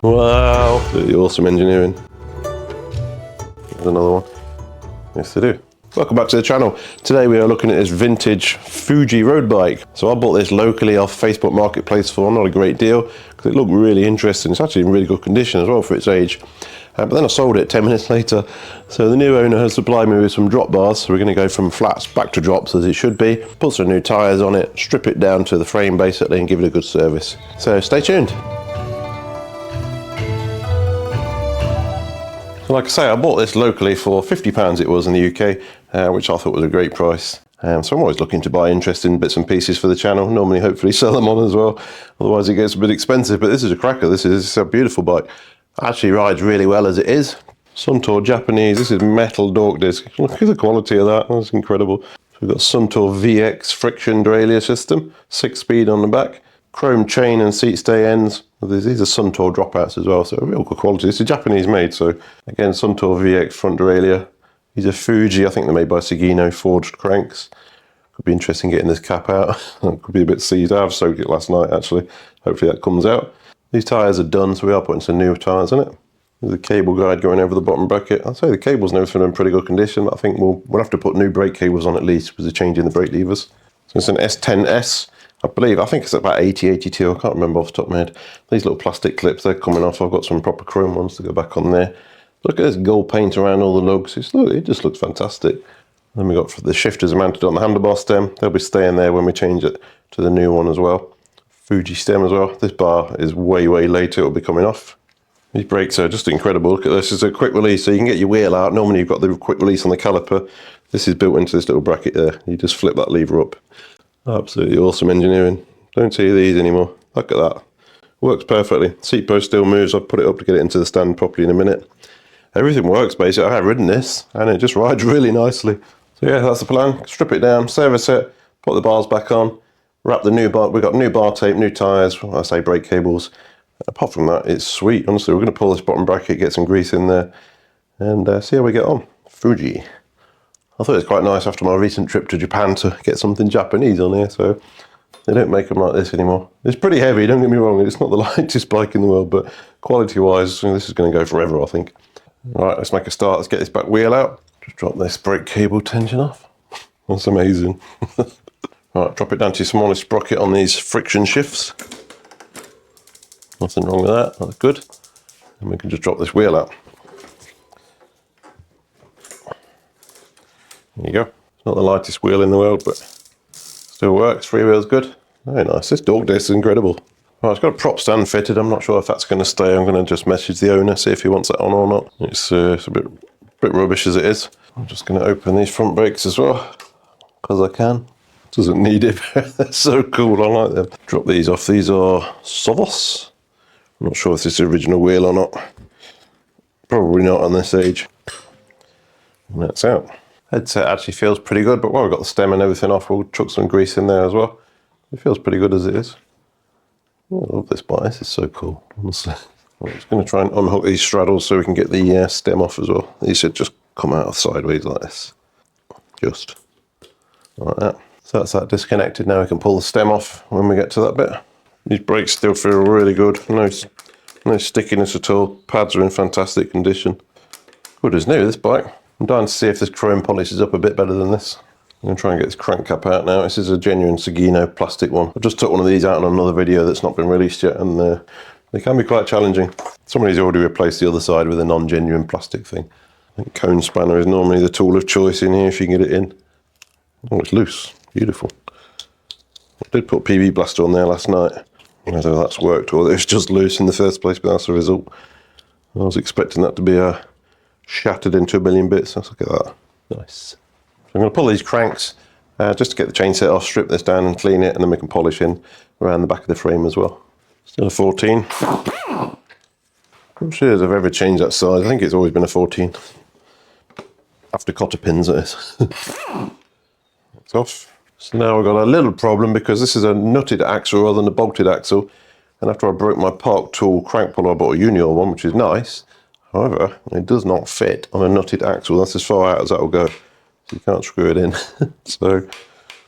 Wow, really awesome engineering. There's another one. Yes, they do. Welcome back to the channel. Today we are looking at this vintage Fuji Road Bike. So I bought this locally off Facebook Marketplace for not a great deal because it looked really interesting. It's actually in really good condition as well for its age. But then I sold it 10 minutes later. So the new owner has supplied me with some drop bars. So we're going to go from flats back to drops as it should be. Put some new tyres on it, strip it down to the frame basically and give it a good service. So stay tuned. So like I say, I bought this locally for £50 it was in the UK, which I thought was a great price. So I'm always looking to buy interesting bits and pieces for the channel, normally hopefully sell them on as well, otherwise it gets a bit expensive, but this is a cracker. This is a beautiful bike. Actually rides really well as it is. Suntour Japanese, this is metal dork disc. Look at the quality of that, that's incredible. So we've got Suntour VX friction derailleur system, 6-speed on the back. Chrome chain and seat stay ends. These are Suntour dropouts as well, so real good quality. It's a Japanese made, so again, Suntour VX front derailleur. These are Fuji, I think they're made by Sugino, forged cranks. Could be interesting getting this cap out. Could be a bit seized. I've soaked it last night actually. Hopefully that comes out. These tyres are done, so we are putting some new tyres in it. There's a cable guide going over the bottom bracket. I'd say the cables and everything are in pretty good condition, but I think we'll have to put new brake cables on at least because they're changing the brake levers. So it's an S10S. I think it's about 80, 82, I can't remember off the top of my head. These little plastic clips, they're coming off. I've got some proper chrome ones to go back on there. Look at this gold paint around all the lugs. It just looks fantastic. Then we've got the shifters mounted on the handlebar stem. They'll be staying there when we change it to the new one as well. Fuji stem as well. This bar is way, way later. It'll be coming off. These brakes are just incredible. Look at this. It's a quick release, so you can get your wheel out. Normally you've got the quick release on the caliper. This is built into this little bracket there. You just flip that lever up. Absolutely awesome engineering. Don't see these anymore. Look at that. Works perfectly. Seat post still moves. I'll put it up to get it into the stand properly in a minute. Everything works basically. I have ridden this and it just rides really nicely. So yeah, that's the plan. Strip it down, service it, put the bars back on, wrap the new bar. We've got new bar tape, new tyres, I say brake cables. Apart from that, it's sweet. Honestly, we're going to pull this bottom bracket, get some grease in there and see how we get on. Fuji. I thought it was quite nice after my recent trip to Japan to get something Japanese on here, so they don't make them like this anymore. It's pretty heavy, don't get me wrong, it's not the lightest bike in the world, but quality-wise, this is going to go forever, I think. Right, let's make a start, let's get this back wheel out. Just drop this brake cable tension off. That's amazing. Right, drop it down to your smallest sprocket on these friction shifts. Nothing wrong with that, that's good. And we can just drop this wheel out. There you go. It's not the lightest wheel in the world, but still works. Freewheel's good. Very nice. This dog disc is incredible. Right, it's got a prop stand fitted. I'm not sure if that's going to stay. I'm going to just message the owner, see if he wants that on or not. It's a bit rubbish as it is. I'm just going to open these front brakes as well, because I can. Doesn't need it. They're so cool. I like them. Drop these off. These are Sovos. I'm not sure if this is the original wheel or not. Probably not on this age. And that's out. Headset actually feels pretty good, but while we've got the stem and everything off, we'll chuck some grease in there as well. It feels pretty good as it is. Oh, I love this bike, this is so cool, honestly. I'm just going to try and unhook these straddles so we can get the stem off as well. These should just come out sideways like this. Just like that. So that's that disconnected. Now we can pull the stem off when we get to that bit. These brakes still feel really good. No stickiness at all. Pads are in fantastic condition. Good as new, this bike. I'm dying to see if this chrome polishes up a bit better than this. I'm going to try and get this crank cap out now. This is a genuine Sugino plastic one. I just took one of these out on another video that's not been released yet, and they can be quite challenging. Somebody's already replaced the other side with a non-genuine plastic thing. I think cone spanner is normally the tool of choice in here if you can get it in. Oh, it's loose. Beautiful. I did put PV Blaster on there last night. I don't know if that's worked or it's just loose in the first place, but that's the result. I was expecting that to be shattered into a million bits. Let's look at that. Nice. So I'm going to pull these cranks just to get the chain set off, strip this down and clean it, and then we can polish in around the back of the frame as well. Still a 14. I'm not sure if I've ever changed that size. I think it's always been a 14. After cotter pins, it is. It's off. So now we've got a little problem because this is a nutted axle rather than a bolted axle. And after I broke my Park Tool crank puller, I bought a Junior one, which is nice. However, it does not fit on a nutted axle. That's as far out as that will go. So you can't screw it in. So,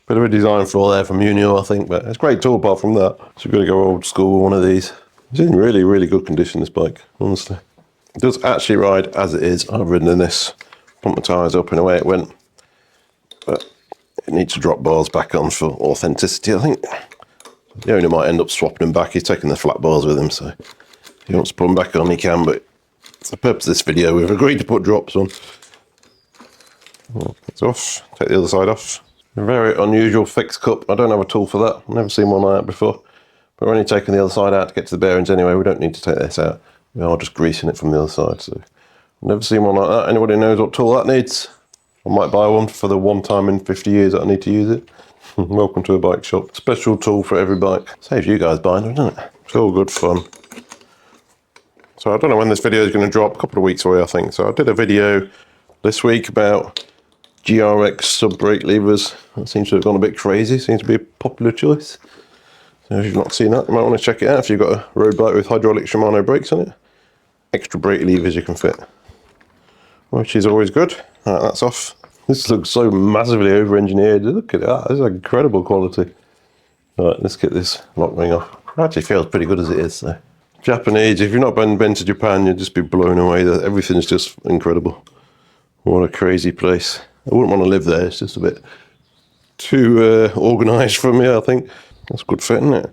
bit of a design flaw there from Junior, I think, but it's a great tool apart from that. So we've got to go old school with one of these. It's in really, really good condition, this bike, honestly. It does actually ride as it is. I've ridden in this, pumped my tyres up and away it went. But it needs to drop bars back on for authenticity, I think. The owner might end up swapping them back. He's taking the flat bars with him, so if he wants to put them back on, he can. But for the purpose of this video, we've agreed to put drops on. It's off. Take the other side off. A very unusual fixed cup. I don't have a tool for that. I've never seen one like that before. But we're only taking the other side out to get to the bearings anyway. We don't need to take this out. We are just greasing it from the other side. So I've never seen one like that. Anybody knows what tool that needs? I might buy one for the one time in 50 years that I need to use it. Welcome to a bike shop. Special tool for every bike. Saves you guys buying them, doesn't it? It's all good fun. So I don't know when this video is going to drop. A couple of weeks away, I think. So I did a video this week about GRX sub-brake levers. That seems to have gone a bit crazy. Seems to be a popular choice. So if you've not seen that, you might want to check it out if you've got a road bike with hydraulic Shimano brakes on it. Extra brake levers you can fit, which is always good. Right, that's off. This looks so massively over-engineered. Look at that. This is incredible quality. Right, let's get this lock ring off. It actually feels pretty good as it is. So. Japanese, if you've not been to Japan, you'll just be blown away. Everything's just incredible. What a crazy place. I wouldn't want to live there. It's just a bit too organised for me, I think. That's good fit, isn't it?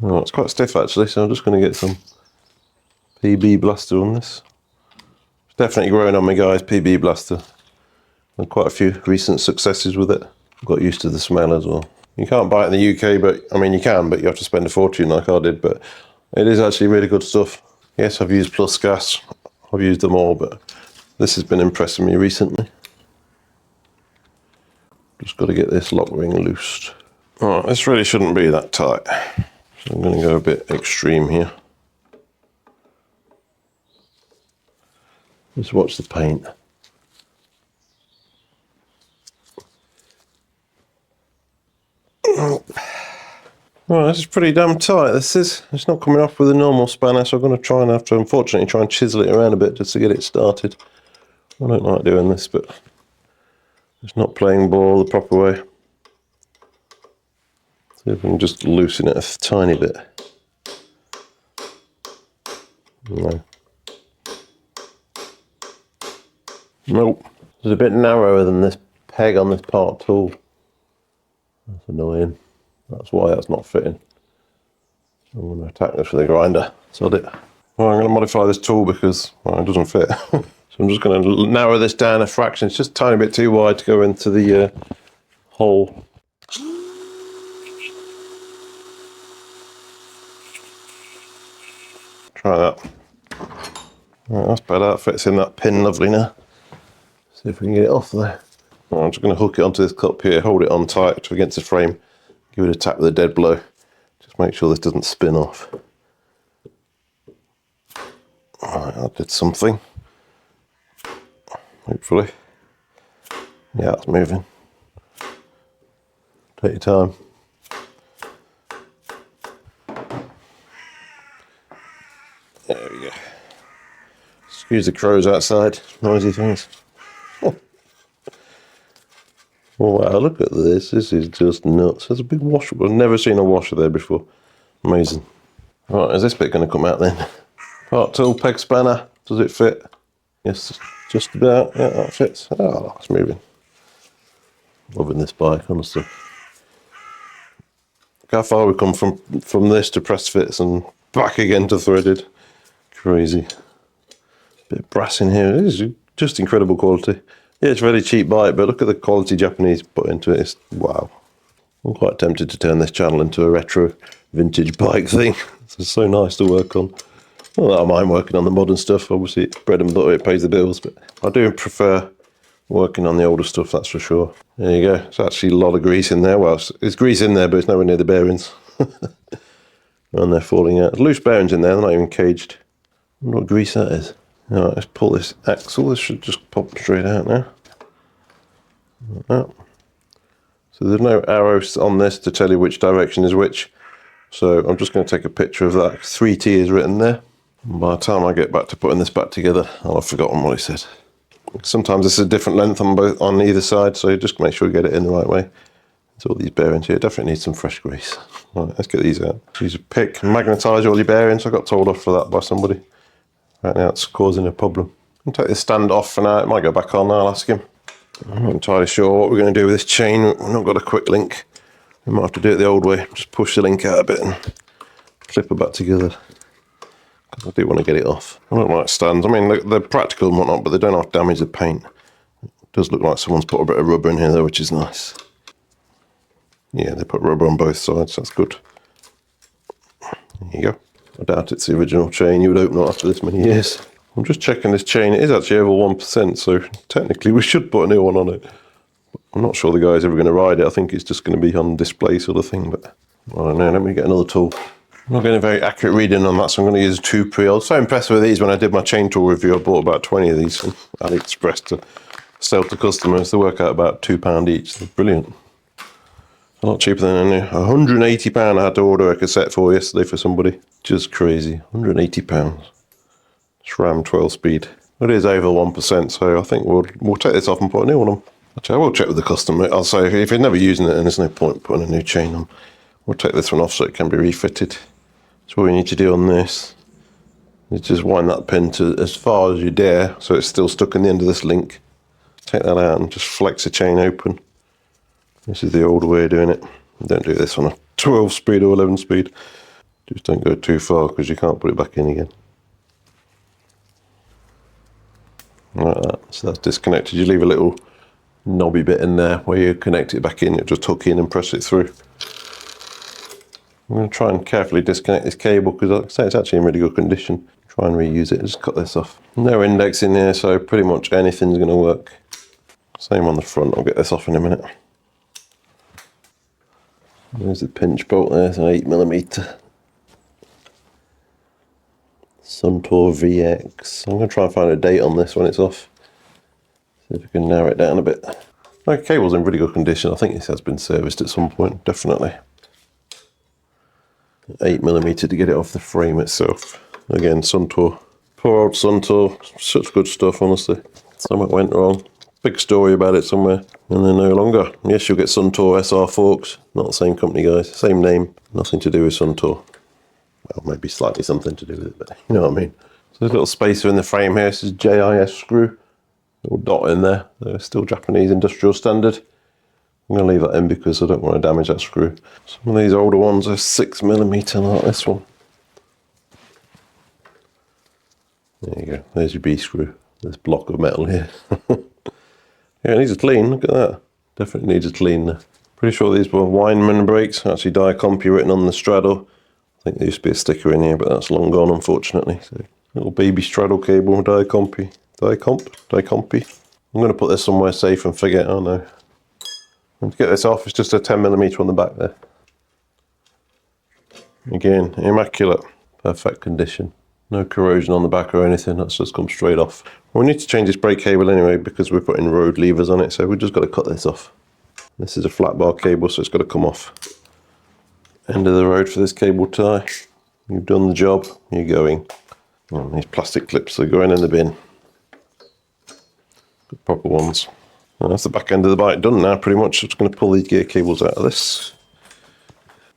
Oh, it's quite stiff actually, so I'm just going to get some PB Blaster on this. It's definitely growing on me, guys, PB Blaster. And quite a few recent successes with it. Got used to the smell as well. You can't buy it in the UK, but I mean you can, but you have to spend a fortune like I did. But it is actually really good stuff. Yes, I've used Plus Gas. I've used them all, but this has been impressing me recently. Just got to get this lock ring loosed. Alright, this really shouldn't be that tight. So I'm going to go a bit extreme here. Just watch the paint. Well, this is pretty damn tight. It's not coming off with a normal spanner, so I'm going to try and unfortunately try and chisel it around a bit just to get it started. I don't like doing this, but it's not playing ball the proper way. See if I can just loosen it a tiny bit. No. Nope. It's a bit narrower than this peg on this part tool. That's annoying. That's why that's not fitting. I'm going to attack this with a grinder. Sod it. Well, I'm going to modify this tool because it doesn't fit. So I'm just going to narrow this down a fraction. It's just a tiny bit too wide to go into the hole. Try that. Right, that's better. That fits in that pin lovely now. See if we can get it off there. Right, I'm just going to hook it onto this cup here, hold it on tight against the frame, give it a tap with a dead blow. Just make sure this doesn't spin off. Alright, I did something. Hopefully. Yeah, it's moving. Take your time. There we go. Excuse the crows outside, noisy things. Oh wow, look at this. This is just nuts. There's a big washer. I've never seen a washer there before. Amazing. Right, is this bit going to come out then? Part tool, peg spanner. Does it fit? Yes, just about. Yeah, that fits. Oh, it's moving. Loving this bike, honestly. Look how far we've come from this to press fits and back again to threaded. Crazy. Bit of brass in here. This is just incredible quality. Yeah, it's a very cheap bike, but look at the quality Japanese put into it. It's wow. I'm quite tempted to turn this channel into a retro vintage bike thing. It's so nice to work on. Not that I mind working on the modern stuff. Obviously, it's bread and butter, it pays the bills, but I do prefer working on the older stuff, that's for sure. There you go. It's actually a lot of grease in there. Well, it's grease in there, but it's nowhere near the bearings. And they're falling out. Loose bearings in there, they're not even caged. I wonder what grease that is. Alright, let's pull this axle. This should just pop straight out now. Like that. So there's no arrows on this to tell you which direction is which. So I'm just going to take a picture of that. 3T is written there. And by the time I get back to putting this back together, I'll have forgotten what it said. Sometimes it's a different length on either side, so just make sure you get it in the right way. There's all these bearings here. Definitely need some fresh grease. Right, let's get these out. Use a pick and magnetise all your bearings. I got told off for that by somebody. Right now it's causing a problem. I'll take this stand off for now. It might go back on. I'll ask him. I'm not entirely sure what we're going to do with this chain. We've not got a quick link. We might have to do it the old way. Just push the link out a bit and clip it back together. I do want to get it off. I don't like stands. I mean, they're practical and whatnot, but they don't have to damage the paint. It does look like someone's put a bit of rubber in here though, which is nice. Yeah, they put rubber on both sides. That's good. There you go. I doubt it's the original chain. You would hope not after this many years. I'm just checking this chain. It is actually over 1%, so technically we should put a new one on it. I'm not sure the guy's ever going to ride it. I think it's just going to be on display sort of thing, but I don't know. Let me get another tool. I'm not getting a very accurate reading on that, so I'm going to use a 2 pre. I was so impressed with these when I did my chain tool review. I bought about 20 of these from AliExpress to sell to customers. They work out about £2 each. They're brilliant. A lot cheaper than I knew. £180 I had to order a cassette for yesterday for somebody. Just crazy. £180. SRAM 12 speed. It is over 1%, so I think we'll take this off and put a new one on. Actually, I will check with the customer. I'll say if you're never using it, then there's no point putting a new chain on. We'll take this one off so it can be refitted. So what we need to do on this is just wind that pin to as far as you dare, so it's still stuck in the end of this link. Take that out and just flex the chain open. This is the old way of doing it. Don't do this on a 12 speed or 11 speed. Just don't go too far because you can't put it back in again. Like that. So that's disconnected. You leave a little knobby bit in there where you connect it back in. You just hook in and press it through. I'm going to try and carefully disconnect this cable because like I say, it's actually in really good condition. Try and reuse it. Just cut this off. No index in here, so pretty much anything's going to work. Same on the front. I'll get this off in a minute. There's the pinch bolt there. It's an 8mm Suntour VX. I'm going to try and find a date on this when it's off. See if we can narrow it down a bit. The cable's in really good condition. I think this has been serviced at some point, definitely. 8mm to get it off the frame itself. Again, Suntour. Poor old Suntour. Such good stuff, honestly. Something went wrong. Big story about it somewhere, and they're no longer. Yes, you'll get Suntour SR forks. Not the same company, guys. Same name. Nothing to do with Suntour. Well, maybe slightly something to do with it, but you know what I mean. So there's a little spacer in the frame here. This is JIS screw. Little dot in there. They're still Japanese industrial standard. I'm going to leave that in because I don't want to damage that screw. Some of these older ones are 6mm like this one. There you go. There's your B screw. This block of metal here. Yeah, it needs a clean. Look at that. Definitely needs a clean there. Pretty sure these were Weinmann brakes. Actually, Diacompi written on the straddle. I think there used to be a sticker in here, but that's long gone, unfortunately. So, little baby straddle cable, Diacompi. Diacompi. I'm going to put this somewhere safe and forget. Oh no. And to get this off, it's just a 10mm on the back there. Again, immaculate. Perfect condition. No corrosion on the back or anything. That's just come straight off. We need to change this brake cable anyway because we're putting road levers on it, so we've just got to cut this off. This is a flat bar cable, so it's got to come off. End of the road for this cable tie. You've done the job. You're going. Oh, these plastic clips are going in the bin. Good proper ones. And that's the back end of the bike done now, pretty much. I'm just going to pull these gear cables out of this.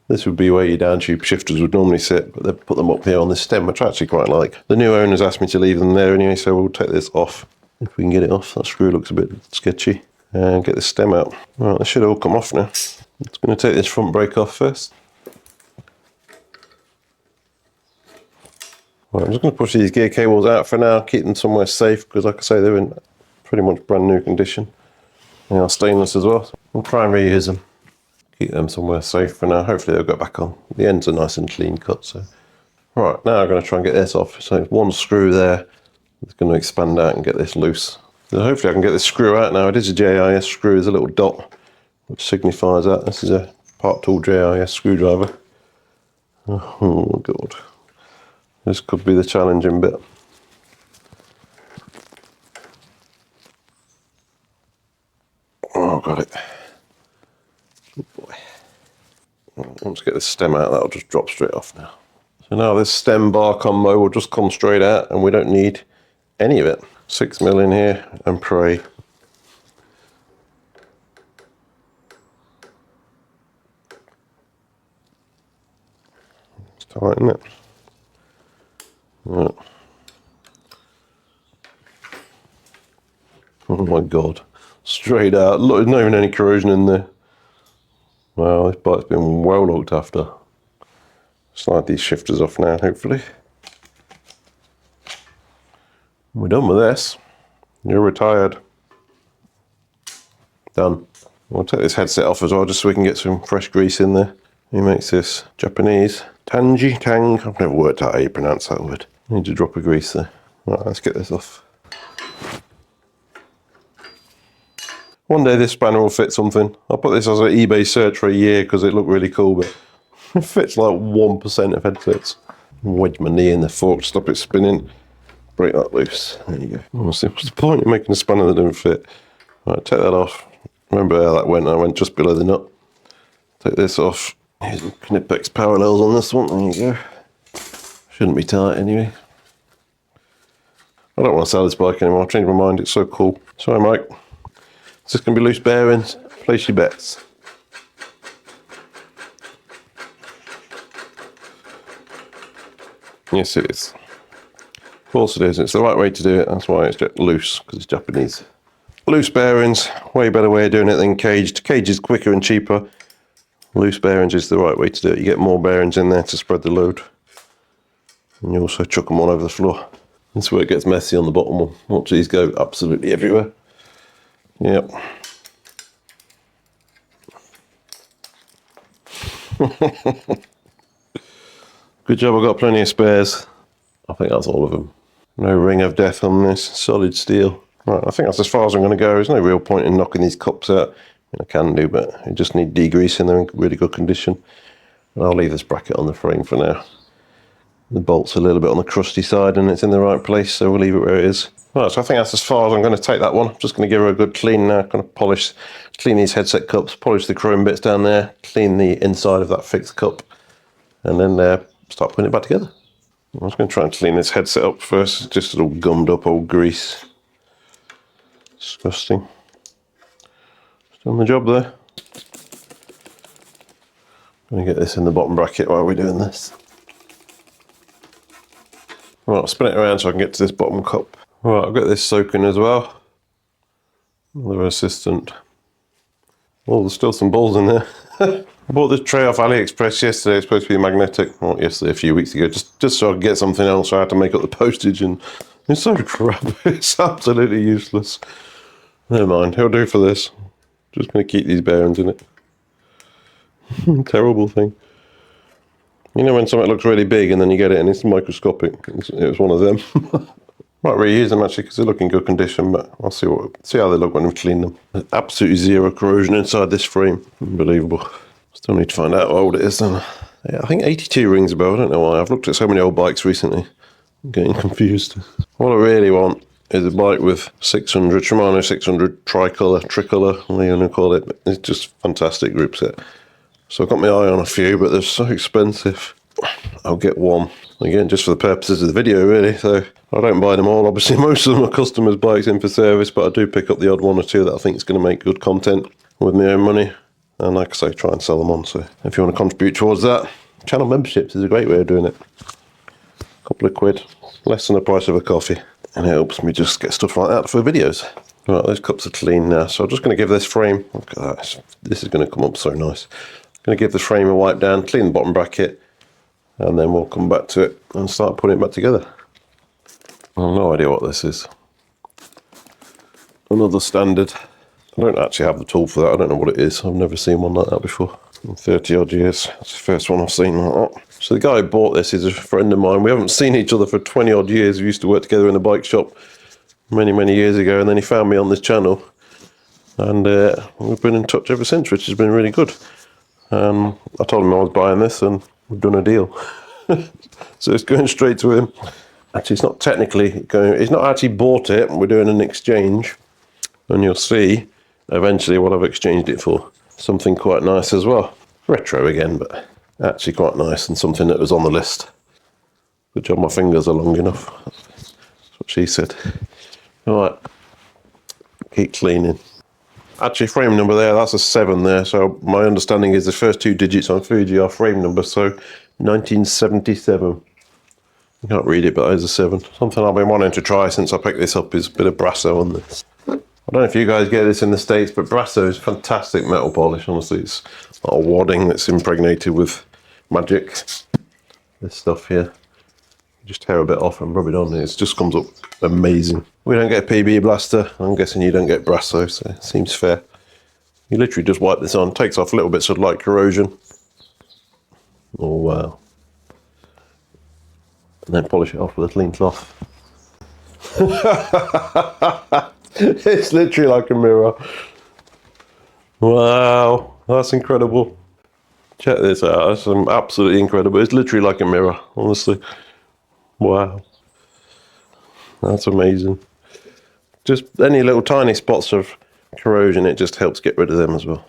This would be where your downtube shifters would normally sit, but they've put them up here on this stem, which I actually quite like. The new owners asked me to leave them there anyway, so we'll take this off. If we can get it off, that screw looks a bit sketchy. And get the stem out. Right, this should all come off now. It's going to take this front brake off first. Right, I'm just going to push these gear cables out for now, keep them somewhere safe, because like I say, they're in pretty much brand new condition. They are stainless as well. So we'll try and reuse them. Keep them somewhere safe for now. Hopefully they'll go back on. The ends are nice and clean cut. So, right, now I'm going to try and get this off. So one screw there. It's going to expand out and get this loose. So hopefully I can get this screw out now. It is a JIS screw. There's a little dot which signifies that. This is a part tool JIS screwdriver. Oh god. This could be the challenging bit. Oh, got it. Good boy. Once I get this stem out, that'll just drop straight off now. So now this stem bar combo will just come straight out and we don't need any of it. 6mm in here and pray. tight, isn't it? Right. Oh my god. Straight out. Look, there's not even any corrosion in there. Wow, this bike's been well looked after. Slide these shifters off now, hopefully. We're done with this. You're retired. Done. I'll take this headset off as well, just so we can get some fresh grease in there. He makes this Japanese Tang. I've never worked out how you pronounce that word. Need a drop of grease there. Right, let's get this off. One day this spanner will fit something. I'll put this as an eBay search for a year because it looked really cool, but it fits like 1% of headsets. Wedge my knee in the fork, stop it spinning. Break that loose. There you go. Honestly, what's the point in making a spanner that doesn't fit? Right, take that off. Remember how that went? I went just below the nut. Take this off. Here's some Knipex parallels on this one. There you go. Shouldn't be tight anyway. I don't want to sell this bike anymore. I've changed my mind. It's so cool. Sorry, Mike. It's just going to be loose bearings. Place your bets. Yes, it is. Of course it is. It's the right way to do it. That's why it's loose, because it's Japanese. Loose bearings, way better way of doing it than caged. Cage is quicker and cheaper. Loose bearings is the right way to do it. You get more bearings in there to spread the load. And you also chuck them all over the floor. That's where it gets messy on the bottom one. Watch these go absolutely everywhere. Yep. Good job, I've got plenty of spares. I think that's all of them. No ring of death on this, solid steel. Right, I think that's as far as I'm going to go. There's no real point in knocking these cups out. I can do, but I just need degreasing. They're in really good condition. And I'll leave this bracket on the frame for now. The bolt's a little bit on the crusty side and it's in the right place, so we'll leave it where it is. Right, so I think that's as far as I'm going to take that one. I'm just going to give her a good clean now, kind of clean these headset cups, polish the chrome bits down there, clean the inside of that fixed cup, and then start putting it back together. I'm just going to try and clean this headset up first. It's just a little gummed up old grease. Disgusting. Just done the job there. I'm going to get this in the bottom bracket while we're doing this. Right, I'll spin it around so I can get to this bottom cup. Right, I've got this soaking as well. Another assistant. Oh, there's still some balls in there. I bought this tray off AliExpress yesterday. It's supposed to be magnetic. Well, yesterday, a few weeks ago, just so I could get something else. So I had to make up the postage, and it's so crap. It's absolutely useless. Never mind, it'll do for this. Just going to keep these bearings in it. Terrible thing. You know when something looks really big and then you get it and it's microscopic? It was one of them. Might reuse them actually because they look in good condition, but I'll see how they look when we clean them. There's absolutely zero corrosion inside this frame. Unbelievable. Still need to find out how old it is then. Yeah, I think 82 rings a bell. I don't know why. I've looked at so many old bikes recently. I'm getting confused. What I really want is a bike with 600, Shimano 600 tricolor, what do you want to call it? It's just fantastic group set. So I've got my eye on a few, but they're so expensive. I'll get one. Again, just for the purposes of the video, really. So I don't buy them all. Obviously, most of them are customers' bikes in for service, but I do pick up the odd one or two that I think is going to make good content with my own money. And like I say, try and sell them on. So if you want to contribute towards that, channel memberships is a great way of doing it. A couple of quid, less than the price of a coffee. And it helps me just get stuff like that for videos. Right, those cups are clean now. So I'm just going to give this frame, look at that, this is going to come up so nice. I'm going to give the frame a wipe down, clean the bottom bracket, and then we'll come back to it and start putting it back together. I have no idea what this is. Another standard. I don't actually have the tool for that. I don't know what it is. I've never seen one like that before. In 30 odd years. That's the first one I've seen like that. So the guy who bought this is a friend of mine. We haven't seen each other for 20 odd years. We used to work together in a bike shop many years ago, and then he found me on this channel. And we've been in touch ever since, which has been really good. I told him I was buying this and we've done a deal. So it's going straight to him. Actually, it's not technically going, he's not actually bought it. We're doing an exchange, and you'll see eventually what I've exchanged it for. Something quite nice as well. Retro again, but actually quite nice, and something that was on the list. Good job my fingers are long enough. That's what she said. All right, keep cleaning. Actually, frame number there, that's a 7 there. So my understanding is the first 2 digits on Fuji are frame number. So 1977. You can't read it, but there's a 7. Something I've been wanting to try since I picked this up is a bit of Brasso on this. I don't know if you guys get this in the States, but Brasso is fantastic metal polish. Honestly, it's a wadding that's impregnated with magic. This stuff here, you just tear a bit off and rub it on, and it just comes up amazing. We don't get a PB blaster. I'm guessing you don't get Brasso, so it seems fair. You literally just wipe this on, takes off little bits of light corrosion. Oh wow. And then polish it off with a clean cloth. It's literally like a mirror. Wow, that's incredible. Check this out, that's absolutely incredible. It's literally like a mirror, honestly. Wow. That's amazing. Just any little tiny spots of corrosion, it just helps get rid of them as well.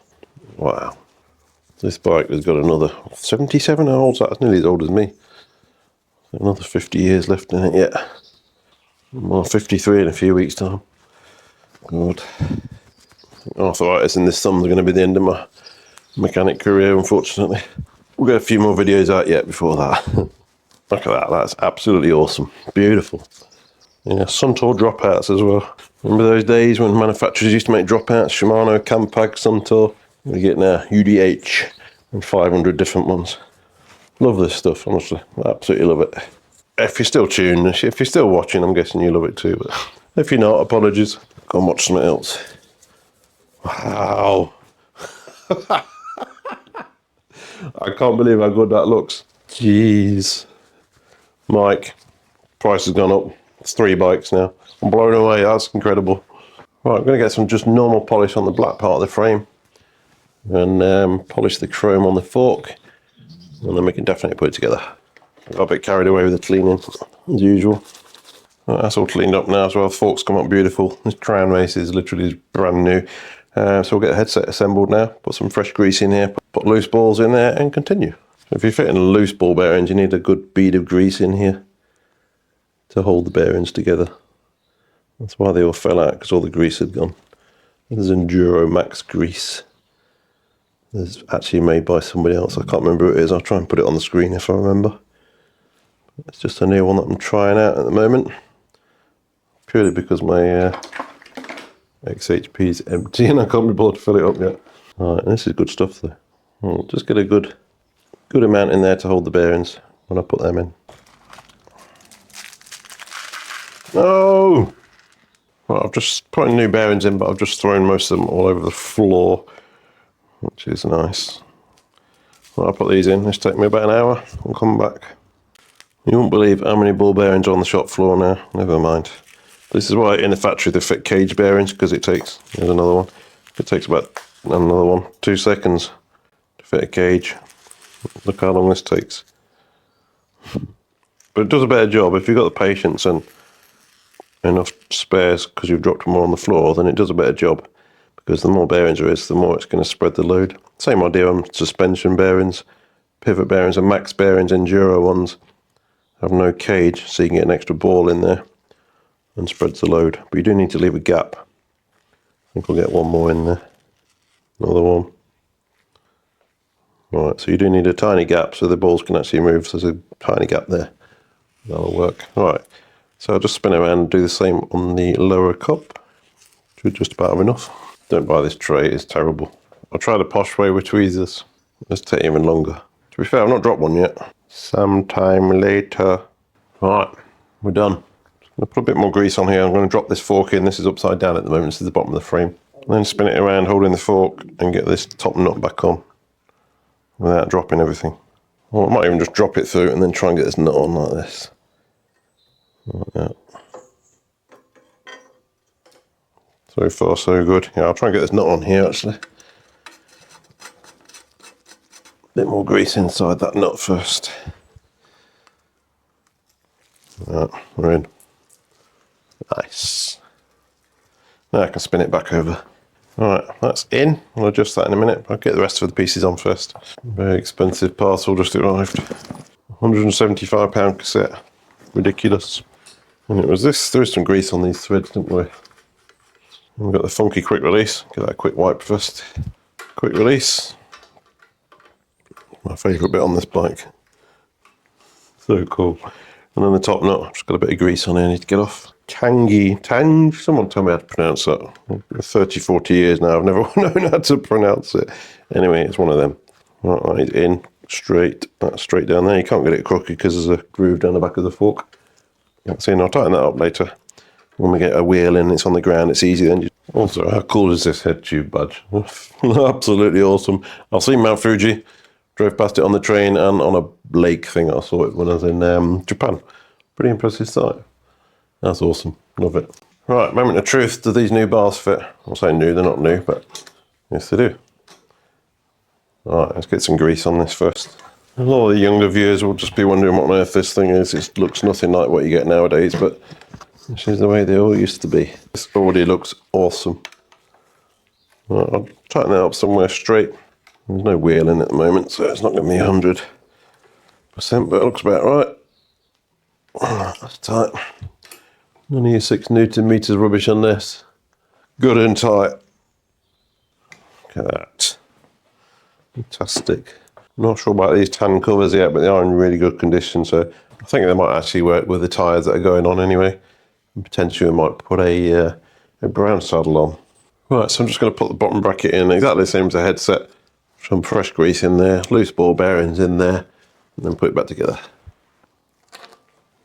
Wow. This bike has got another 77, how old's that? That's nearly as old as me. Another 50 years left in it yet. Well, 53 in a few weeks' time. God. Arthritis in this thumb is going to be the end of my mechanic career, unfortunately. We'll get a few more videos out yet before that. Look at that, that's absolutely awesome. Beautiful. Yeah, Suntour dropouts as well. Remember those days when manufacturers used to make dropouts? Shimano, Campag, Suntour. We get now UDH and 500 different ones. Love this stuff, honestly. Absolutely love it. If you're still tuned, if you're still watching, I'm guessing you love it too. But if you're not, apologies. Go and watch something else. Wow. I can't believe how good that looks. Jeez. Mike, price has gone up. It's 3 bikes now. I'm blown away, that's incredible. Right, I'm going to get some just normal polish on the black part of the frame. And polish the chrome on the fork. And then we can definitely put it together. I got a bit carried away with the cleaning, as usual. Right, that's all cleaned up now as well. The forks come up beautiful. This crown race is literally brand new. So we'll get the headset assembled now. Put some fresh grease in here. Put loose balls in there and continue. So if you're fitting loose ball bearings, you need a good bead of grease in here to hold the bearings together. That's why they all fell out, because all the grease had gone. This is Enduro Max grease. It's actually made by somebody else. I can't remember who it is. I'll try and put it on the screen if I remember. It's just a new one that I'm trying out at the moment. Purely because my XHP is empty and I can't be bothered to fill it up yet. Alright, this is good stuff though. I'll just get a good amount in there to hold the bearings when I put them in. No! Well, I've just put new bearings in, but I've just thrown most of them all over the floor, which is nice. Well, I'll put these in. This take me about an hour. I'll come back. You won't believe how many ball bearings are on the shop floor now. Never mind. This is why in the factory they fit cage bearings, because it takes, there's another one. It takes about another one, 2 seconds to fit a cage. Look how long this takes. But it does a better job if you've got the patience and enough spares, because you've dropped more on the floor, then it does a better job. Because the more bearings there is, the more it's going to spread the load. Same idea on suspension bearings, pivot bearings and max bearings, enduro ones have no cage, so you can get an extra ball in there and spreads the load. But you do need to leave a gap. I think we'll get one more in there. Another one. Right, so you do need a tiny gap so the balls can actually move. So there's a tiny gap there. That'll work. Right, so I'll just spin around and do the same on the lower cup. Should just about have enough. Don't buy this tray, it's terrible. I'll try the posh way with tweezers. Let's take even longer. To be fair, I've not dropped one yet. Sometime later. Alright, we're done. I'm going to put a bit more grease on here. I'm going to drop this fork in. This is upside down at the moment. This is the bottom of the frame. And then spin it around holding the fork and get this top nut back on without dropping everything. Or I might even just drop it through and then try and get this nut on like this. Like that. So far so good. Yeah, I'll try and get this nut on here actually. Bit more grease inside that nut first. Right, we're in. Nice. Now I can spin it back over. Alright, that's in. I'll adjust that in a minute. I'll get the rest of the pieces on first. Very expensive parcel just arrived. £175 cassette. Ridiculous. And it was this. There is some grease on these threads, don't worry. We've got the funky quick release. Get that quick wipe first. Quick release. My favourite bit on this bike. So cool. And then the top nut, I've just got a bit of grease on here I need to get off. Tang, someone tell me how to pronounce that. 30, 40 years now, I've never known how to pronounce it. Anyway, it's one of them. Right, in, straight, that's straight down there. You can't get it crooked because there's a groove down the back of the fork. That's in, I'll tighten that up later. When we get a wheel in, it's on the ground, it's easy then. Also, how cool is this head tube badge? Absolutely awesome. I've seen Mount Fuji, drove past it on the train and on a lake thing. I saw it when I was in Japan. Pretty impressive sight. That's awesome, love it. Right, moment of truth, do these new bars fit? I'll say new, they're not new, but yes they do. Alright, let's get some grease on this first. A lot of the younger viewers will just be wondering what on earth this thing is. It looks nothing like what you get nowadays, but this is the way they all used to be. This already looks awesome. Right, I'll tighten that up somewhere straight. There's no wheel in at the moment, so it's not going to be 100%, but it looks about right. That's tight. None of your 6 Newton meters rubbish on this. Good and tight. Look at that. Fantastic. I'm not sure about these tan covers yet, but they are in really good condition, so I think they might actually work with the tyres that are going on anyway. And potentially we might put a brown saddle on. Right, so I'm just going to put the bottom bracket in exactly the same as the headset. Some fresh grease in there, loose ball bearings in there, and then put it back together.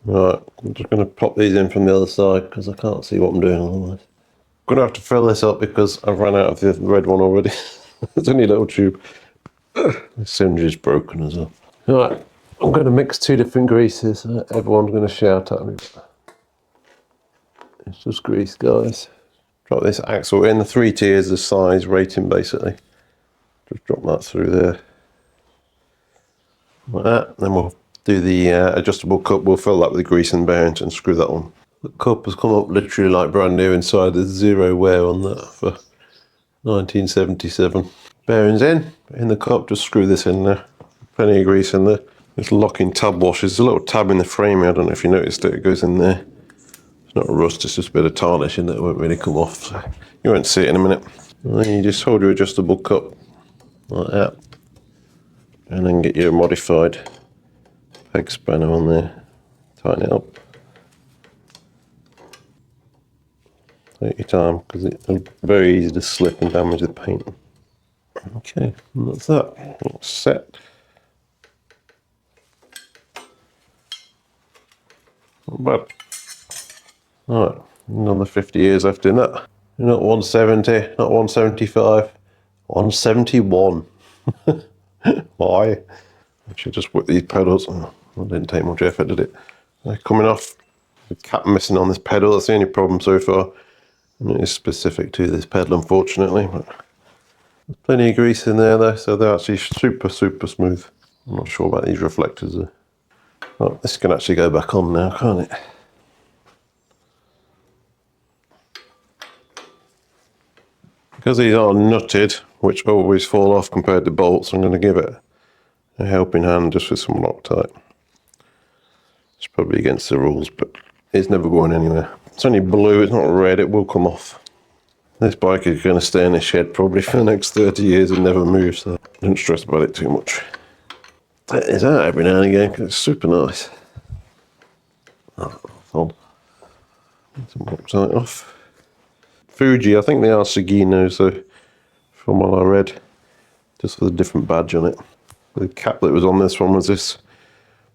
Right, I'm just going to pop these in from the other side because I can't see what I'm doing otherwise. I'm going to have to fill this up because I've run out of the red one already. It's only a little tube. The cylinder is broken as well. Right, I'm going to mix 2 different greases. Everyone's going to shout at me. It's just grease, guys. Drop this axle in, the 3 tiers, the size rating basically. Just drop that through there. Like that. Then we'll do the adjustable cup. We'll fill that with the grease and bearings and screw that on. The cup has come up literally like brand new inside. There's 0 wear on that for 1977. Bearings in the cup, just screw this in there. Plenty of grease in there. This locking tab washer, there's a little tab in the frame here. I don't know if you noticed it, it goes in there. It's not a rust, it's just a bit of tarnish in there, it won't really come off. So you won't see it in a minute. And then you just hold your adjustable cup like that. And then get your modified peg spanner on there. Tighten it up. Take your time because it's very easy to slip and damage the paint. Okay, and that's that. It's set. Not bad. Alright, another 50 years left in that. Not 170, not 175, 171. Why? I should just whip these pedals. Oh, that didn't take much effort, did it? They're coming off. The cap missing on this pedal, that's the only problem so far. And it is specific to this pedal, unfortunately. But there's plenty of grease in there though, so they're actually super, super smooth. I'm not sure about these reflectors though. Oh, this can actually go back on now, can't it? Because these are nutted, which always fall off compared to bolts, I'm going to give it a helping hand just with some Loctite. It's probably against the rules, but it's never going anywhere. It's only blue, it's not red, it will come off. This bike is going to stay in the shed probably for the next 30 years and never move, so don't stress about it too much. Take this out every now and again because it's super nice. Oh, hold. Some Loctite off. Fuji, I think they are Sugino, so from what I read, just with a different badge on it. The cap that was on this one was this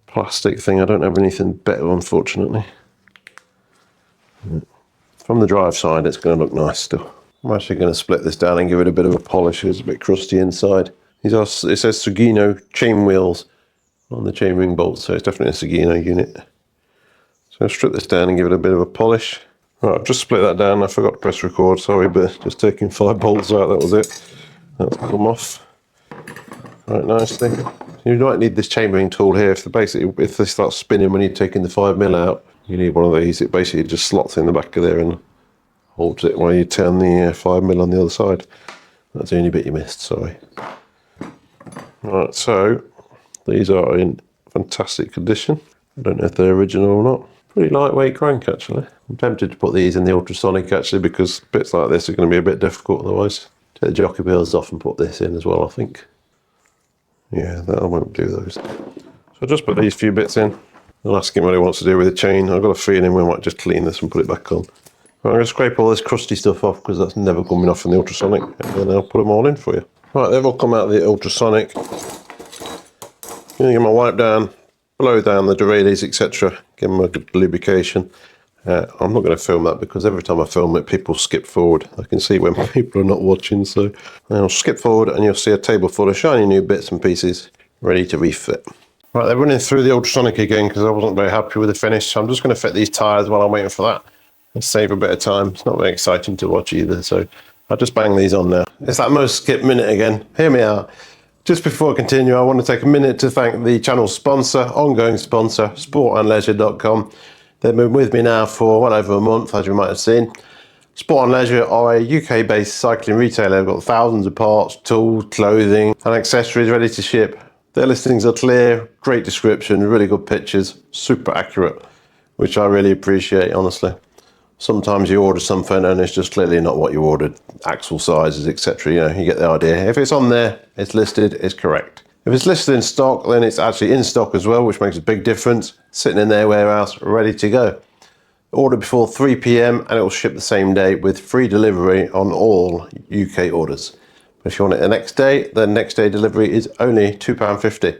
plastic thing. I don't have anything better, unfortunately. From the drive side, it's going to look nice still. I'm actually going to split this down and give it a bit of a polish. It's a bit crusty inside. These are, it says Sugino chain wheels on the chainring bolts, so it's definitely a Sugino unit. So I'll strip this down and give it a bit of a polish. Right, I've just split that down. I forgot to press record, sorry, but just taking 5 bolts out, that was it. That's come off right nicely. You might need this chambering tool here if they start spinning when you're taking the 5mm out. You need one of these. It basically just slots in the back of there and holds it while you turn the 5mm on the other side. That's the only bit you missed, sorry. Right, so these are in fantastic condition. I don't know if they're original or not. Pretty lightweight crank actually. I'm tempted to put these in the ultrasonic actually, because bits like this are going to be a bit difficult otherwise. Take the jockey wheels off and put this in as well, I think. Yeah, that I won't do those. So I'll just put these few bits in. I'll ask him what he wants to do with the chain. I've got a feeling we might just clean this and put it back on. Right, I'm going to scrape all this crusty stuff off because that's never coming off in the ultrasonic, and then I'll put them all in for you. Right, they've all come out of the ultrasonic. I'm going to give them a wipe down, blow down the derailleurs, etc. Give them a good lubrication. I'm not going to film that because every time I film it, people skip forward. I can see when people are not watching, so I'll skip forward and you'll see a table full of shiny new bits and pieces ready to refit. Right, they're running through the ultrasonic again because I wasn't very happy with the finish, so I'm just going to fit these tyres while I'm waiting for that and save a bit of time. It's not very exciting to watch either, so I'll just bang these on now. It's that most skip minute again. Hear me out. Just before I continue, I want to take a minute to thank the channel's sponsor, ongoing sponsor, sportandleisure.com. They've been with me now for well over a month, as you might have seen. Sport and Leisure are a UK-based cycling retailer. They've got thousands of parts, tools, clothing and accessories ready to ship. Their listings are clear, great description, really good pictures, super accurate, which I really appreciate, honestly. Sometimes you order something and it's just clearly not what you ordered, axle sizes, etc. You know, you get the idea. If it's on there, it's listed, it's correct. If it's listed in stock, then it's actually in stock as well, which makes a big difference. Sitting in their warehouse, ready to go. Order before 3 PM and it will ship the same day with free delivery on all UK orders. But if you want it the next day, then next day delivery is only £2.50.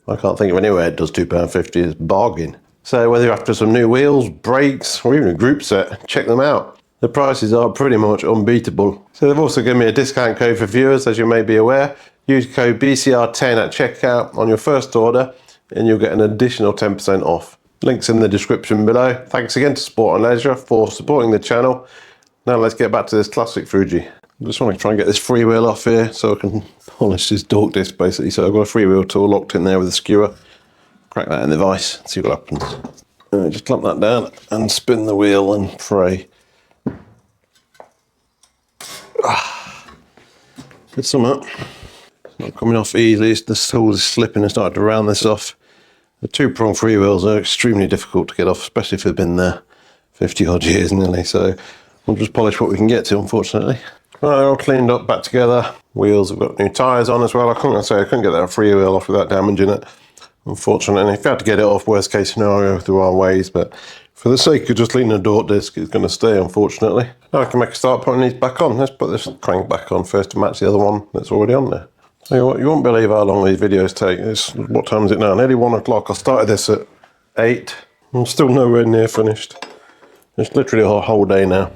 I can't think of anywhere it does £2.50. It's bargain. So whether you're after some new wheels, brakes, or even a group set, check them out. The prices are pretty much unbeatable. So they've also given me a discount code for viewers, as you may be aware. Use code BCR10 at checkout on your first order and you'll get an additional 10% off. Links in the description below. Thanks again to Sport and Leisure for supporting the channel. Now let's get back to this classic Fuji. I just want to try and get this freewheel off here so I can polish this dork disc basically. So I've got a freewheel tool locked in there with a skewer. Crack that in the vise, see what happens. Just clamp that down and spin the wheel and pray. Good summer. Not coming off easily, the tool is slipping and started to round this off. The two-prong freewheels are extremely difficult to get off, especially if they've been there 50 odd years nearly, so we'll just polish what we can get to, unfortunately. Right, they're all cleaned up, back together. Wheels have got new tyres on as well. I couldn't get that freewheel off without damaging it, unfortunately. If you had to get it off, worst case scenario, there are ways, but for the sake of just cleaning the door disc, it's going to stay, unfortunately. Now I can make a start putting these back on. Let's put this crank back on first to match the other one that's already on there. Tell you what, you won't believe how long these videos take. What time is it now? Nearly 1 o'clock. I started this at 8. I'm still nowhere near finished. It's literally a whole day now.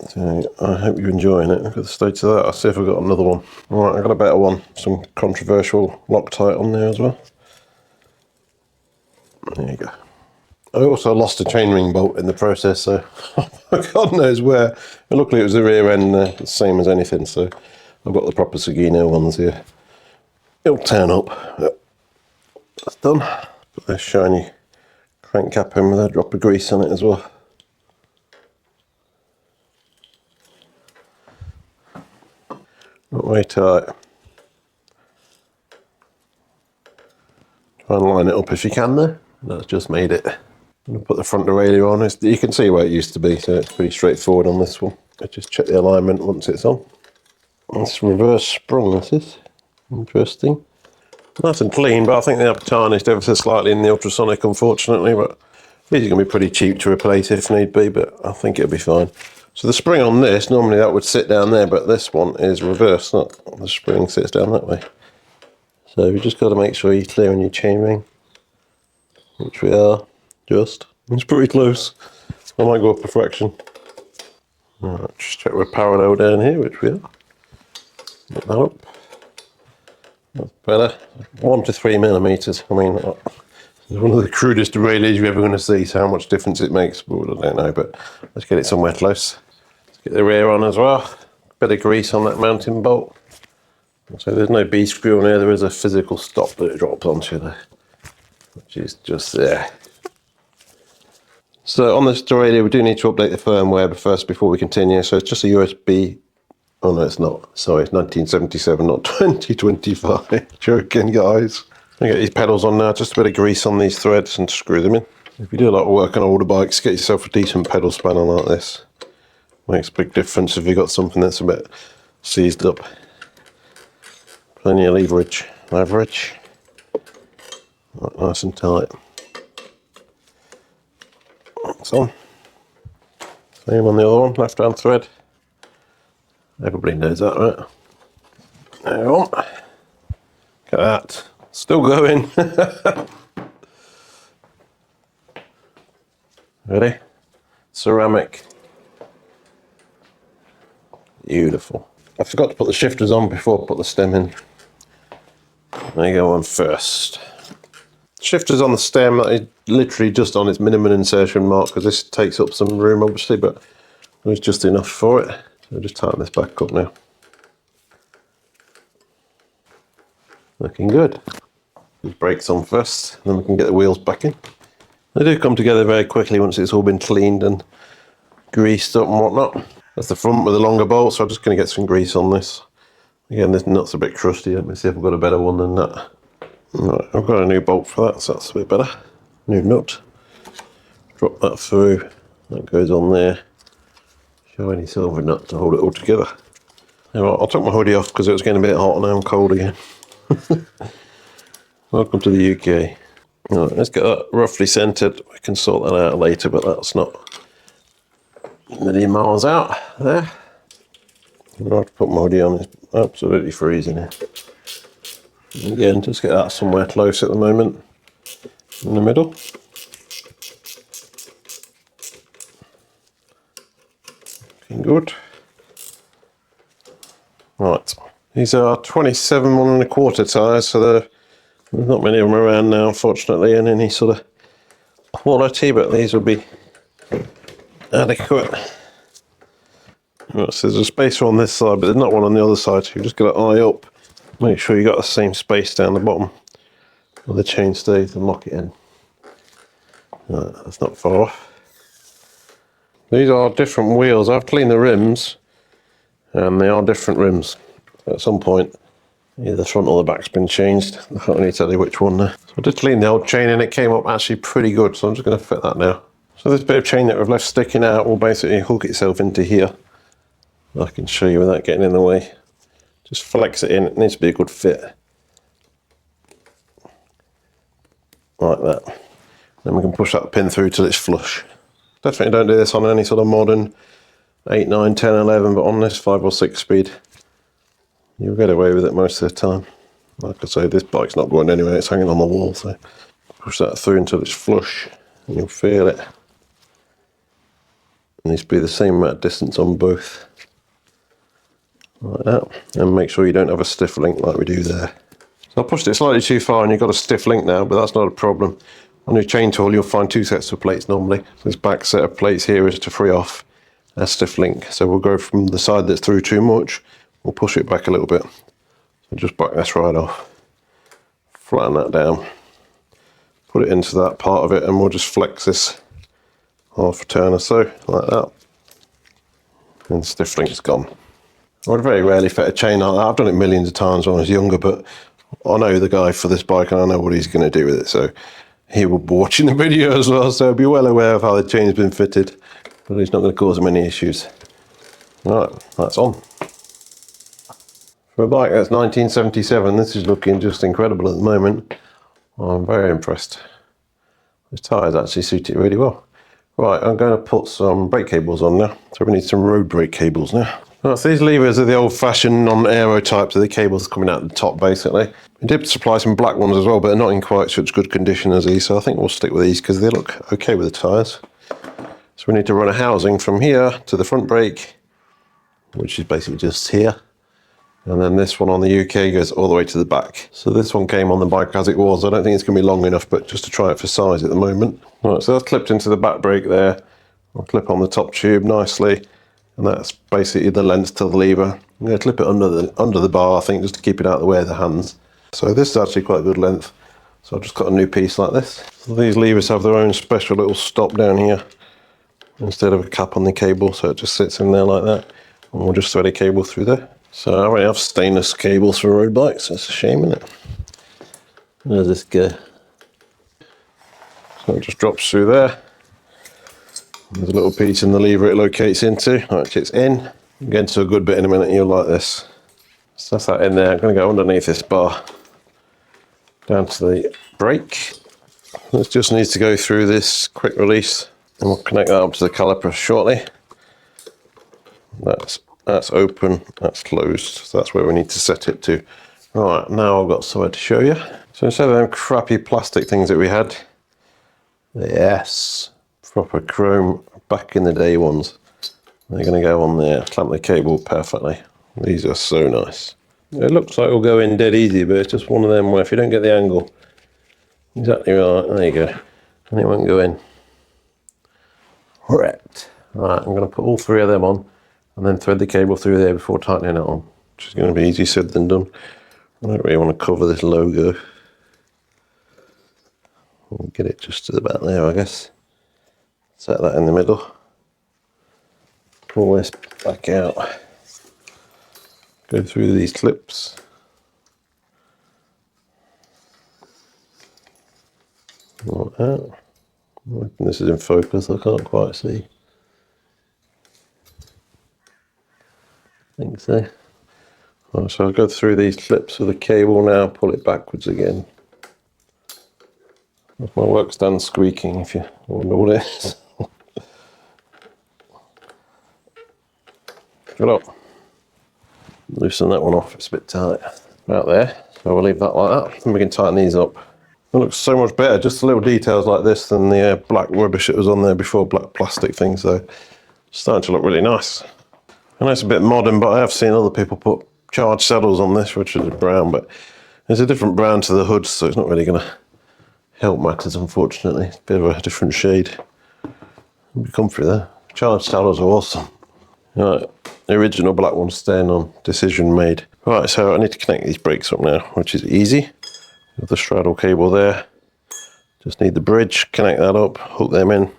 So I hope you're enjoying it. Look at the state of that. I'll see if I've got another one. Alright, I've got a better one. Some controversial Loctite on there as well. There you go. I also lost a chainring bolt in the process, so God knows where. But luckily it was the rear end, the same as anything, so I've got the proper Sagino ones here. It'll turn up. Yep. That's done. Put this shiny crank cap in with a drop of grease on it as well. Not way tight. Try and line it up if you can there. That's just made it. I'm going to put the front derailleur on. You can see where it used to be, so it's pretty straightforward on this one. I just check the alignment once it's on. It's reverse sprung, this is. Interesting. Nice and clean, but I think they have tarnished ever so slightly in the ultrasonic, unfortunately, but these are going to be pretty cheap to replace if need be, but I think it'll be fine. So the spring on this, normally that would sit down there, but this one is reversed, not the spring sits down that way. So you've just got to make sure you're clearing your chainring, which we are, just. It's pretty close. I might go up a fraction. Alright, just check we're parallel down here, which we are. Get that up. That's better. 1 to 3 millimeters. I mean, it's one of the crudest derailleurs you're ever going to see, so how much difference it makes, well, I don't know, but let's get it somewhere close. Let's get the rear on as well. Bit of grease on that mounting bolt. So there's no B screw on here, there is a physical stop that it drops onto there, which is just there. So on this derailleur, we do need to update the firmware first before we continue. So it's just a USB. Oh no, it's not. Sorry, it's 1977, not 2025. Joking, guys. I get these pedals on now, just a bit of grease on these threads and screw them in. If you do a lot of work on older bikes, get yourself a decent pedal spanner like this. Makes a big difference if you've got something that's a bit seized up. Plenty of leverage. Nice and tight. That's on. Same on the other one, left hand thread. Everybody knows that, right? There on. Look at that. Still going. Ready? Ceramic. Beautiful. I forgot to put the shifters on before I put the stem in. There you go on first. Shifters on the stem is literally just on its minimum insertion mark because this takes up some room obviously, but there's just enough for it. So just tighten this back up now. Looking good. These brakes on first, then we can get the wheels back in. They do come together very quickly once it's all been cleaned and greased up and whatnot. That's the front with the longer bolt, so I'm just going to get some grease on this. Again, this nut's a bit crusty. Let me see if I've got a better one than that. Right, I've got a new bolt for that, so that's a bit better. New nut. Drop that through. That goes on there. Shiny silver nut to hold it all together. Right, I'll take my hoodie off because it was getting a bit hot and now I'm cold again. Welcome to the UK. Right, let's get that roughly centred. We can sort that out later, but that's not a million miles out there. I'm going to have to put my hoodie on. It's absolutely freezing here. Again, just get that somewhere close at the moment. In the middle. Looking good. Right. These are 27 1¼ tyres, so there's not many of them around now, unfortunately, in any sort of quality, but these will be adequate. Right, so there's a spacer on this side, but there's not one on the other side, so you've just got to eye up. Make sure you got the same space down the bottom where the chain stays and lock it in. Right, that's not far off. These are different wheels. I've cleaned the rims, and they are different rims. At some point, either the front or the back's been changed. I can't really tell you which one there. So I did clean the old chain and it came up actually pretty good, so I'm just going to fit that now. So this bit of chain that we've left sticking out will basically hook itself into here. I can show you without getting in the way. Just flex it in, it needs to be a good fit. Like that. Then we can push that pin through till it's flush. Definitely don't do this on any sort of modern 8, 9, 10, 11, but on this 5 or 6 speed, you'll get away with it most of the time. Like I say, this bike's not going anywhere, it's hanging on the wall, so push that through until it's flush, and you'll feel it. It needs to be the same amount of distance on both. Like that, and make sure you don't have a stiff link like we do there. So I pushed it slightly too far and you've got a stiff link now, but that's not a problem. On your chain tool you'll find 2 sets of plates normally. So this back set of plates here is to free off a stiff link. So we'll go from the side that's through too much, we'll push it back a little bit. So just back this right off. Flatten that down. Put it into that part of it and we'll just flex this half a turn or so, like that. And the stiff link's gone. I would very rarely fit a chain like that. I've done it millions of times when I was younger, but I know the guy for this bike and I know what he's going to do with it, so he will be watching the video as well, so be well aware of how the chain's been fitted, but he's not going to cause him any issues. Right, that's on. For a bike that's 1977, this is looking just incredible at the moment. I'm very impressed. These tyres actually suit it really well. Right, I'm going to put some brake cables on now, so we need some road brake cables now. Right, so these levers are the old-fashioned non-aero types, so the cables coming out the top basically. We did supply some black ones as well, but they're not in quite such good condition as these, so I think we'll stick with these because they look okay with the tyres. So we need to run a housing from here to the front brake, which is basically just here. And then this one on the UK goes all the way to the back. So this one came on the bike as it was. I don't think it's going to be long enough, but just to try it for size at the moment. Right, so that's clipped into the back brake there. I'll clip on the top tube nicely. And that's basically the length to the lever. I'm going to clip it under the bar, I think, just to keep it out of the way of the hands. So this is actually quite a good length. So I've just got a new piece like this. So these levers have their own special little stop down here, instead of a cap on the cable, so it just sits in there like that. And we'll just thread a cable through there. So I already have stainless cables for road bikes, that's a shame, isn't it? Where does this go? So it just drops through there. There's a little piece in the lever it locates into. Right, it's in. Get into a good bit in a minute, you'll like this. So that's that in there. I'm going to go underneath this bar down to the brake. This just needs to go through this quick release, and we'll connect that up to the caliper shortly. That's open, that's closed, so that's where we need to set it to. Right, now I've got somewhere to show you. So instead of them crappy plastic things that we had, yes, proper chrome back in the day ones, they're going to go on there, clamp the cable perfectly. These are so nice. It looks like it'll go in dead easy, but it's just one of them where if you don't get the angle exactly right, there you go, and it won't go in. Correct. Right, I'm going to put all three of them on and then thread the cable through there before tightening it on, which is going to be easier said than done. I don't really want to cover this logo. We'll get it just to about there, I guess. Set that in the middle. Pull this back out. Go through these clips. Like that. I'm hoping this is in focus, I can't quite see. I think so. Right, so I'll go through these clips with the cable now, pull it backwards again. That's my work stand squeaking, if you wonder what it is. Good up. Loosen that one off, it's a bit tight. About there, so we'll leave that like that, and we can tighten these up. It looks so much better, just the little details like this than the black rubbish that was on there before, black plastic thing, so it's starting to look really nice. I know it's a bit modern, but I have seen other people put charged saddles on this, which is brown, but there's a different brown to the hood, so it's not really going to help matters, unfortunately. It's a bit of a different shade. It'll be comfy there. Charged saddles are awesome. Right, the original black one's staying on, decision made. Right, so I need to connect these brakes up now, which is easy. With the straddle cable there. Just need the bridge, connect that up, hook them in,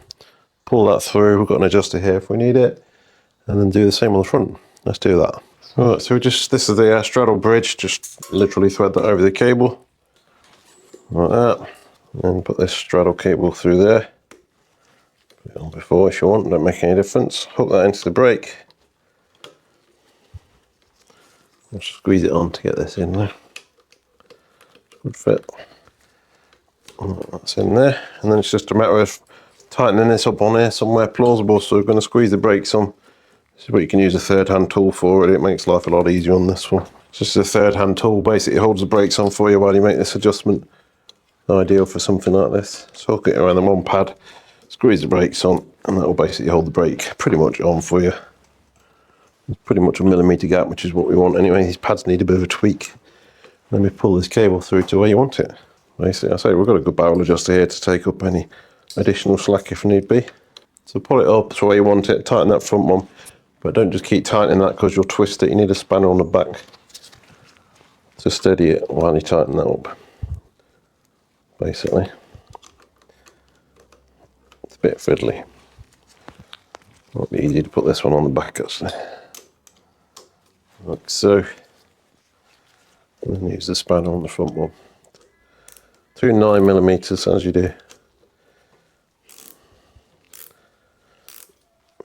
pull that through. We've got an adjuster here if we need it, and then do the same on the front. Let's do that. Right, so this is the straddle bridge, just literally thread that over the cable, like that, and then put this straddle cable through there. Put it on before if you want, don't make any difference. Hook that into the brake. Just squeeze it on to get this in there. Good fit. That's in there, and then it's just a matter of tightening this up on here somewhere plausible. So we're going to squeeze the brakes on. This is what you can use a third hand tool for. It makes life a lot easier on this one. It's just a third hand tool, basically holds the brakes on for you while you make this adjustment. Ideal for something like this. So hook it around the one pad, squeeze the brakes on, and that will basically hold the brake pretty much on for you. It's pretty much a millimetre gap, which is what we want anyway. These pads need a bit of a tweak. Then we pull this cable through to where you want it. Basically, I say we've got a good barrel adjuster here to take up any additional slack if need be. So pull it up to where you want it, tighten that front one, but don't just keep tightening that because you'll twist it. You need a spanner on the back to steady it while you tighten that up. Basically, it's a bit fiddly. Might be easy to put this one on the back actually, like so. And then use the spanner on the front one. Through 9mm as you do.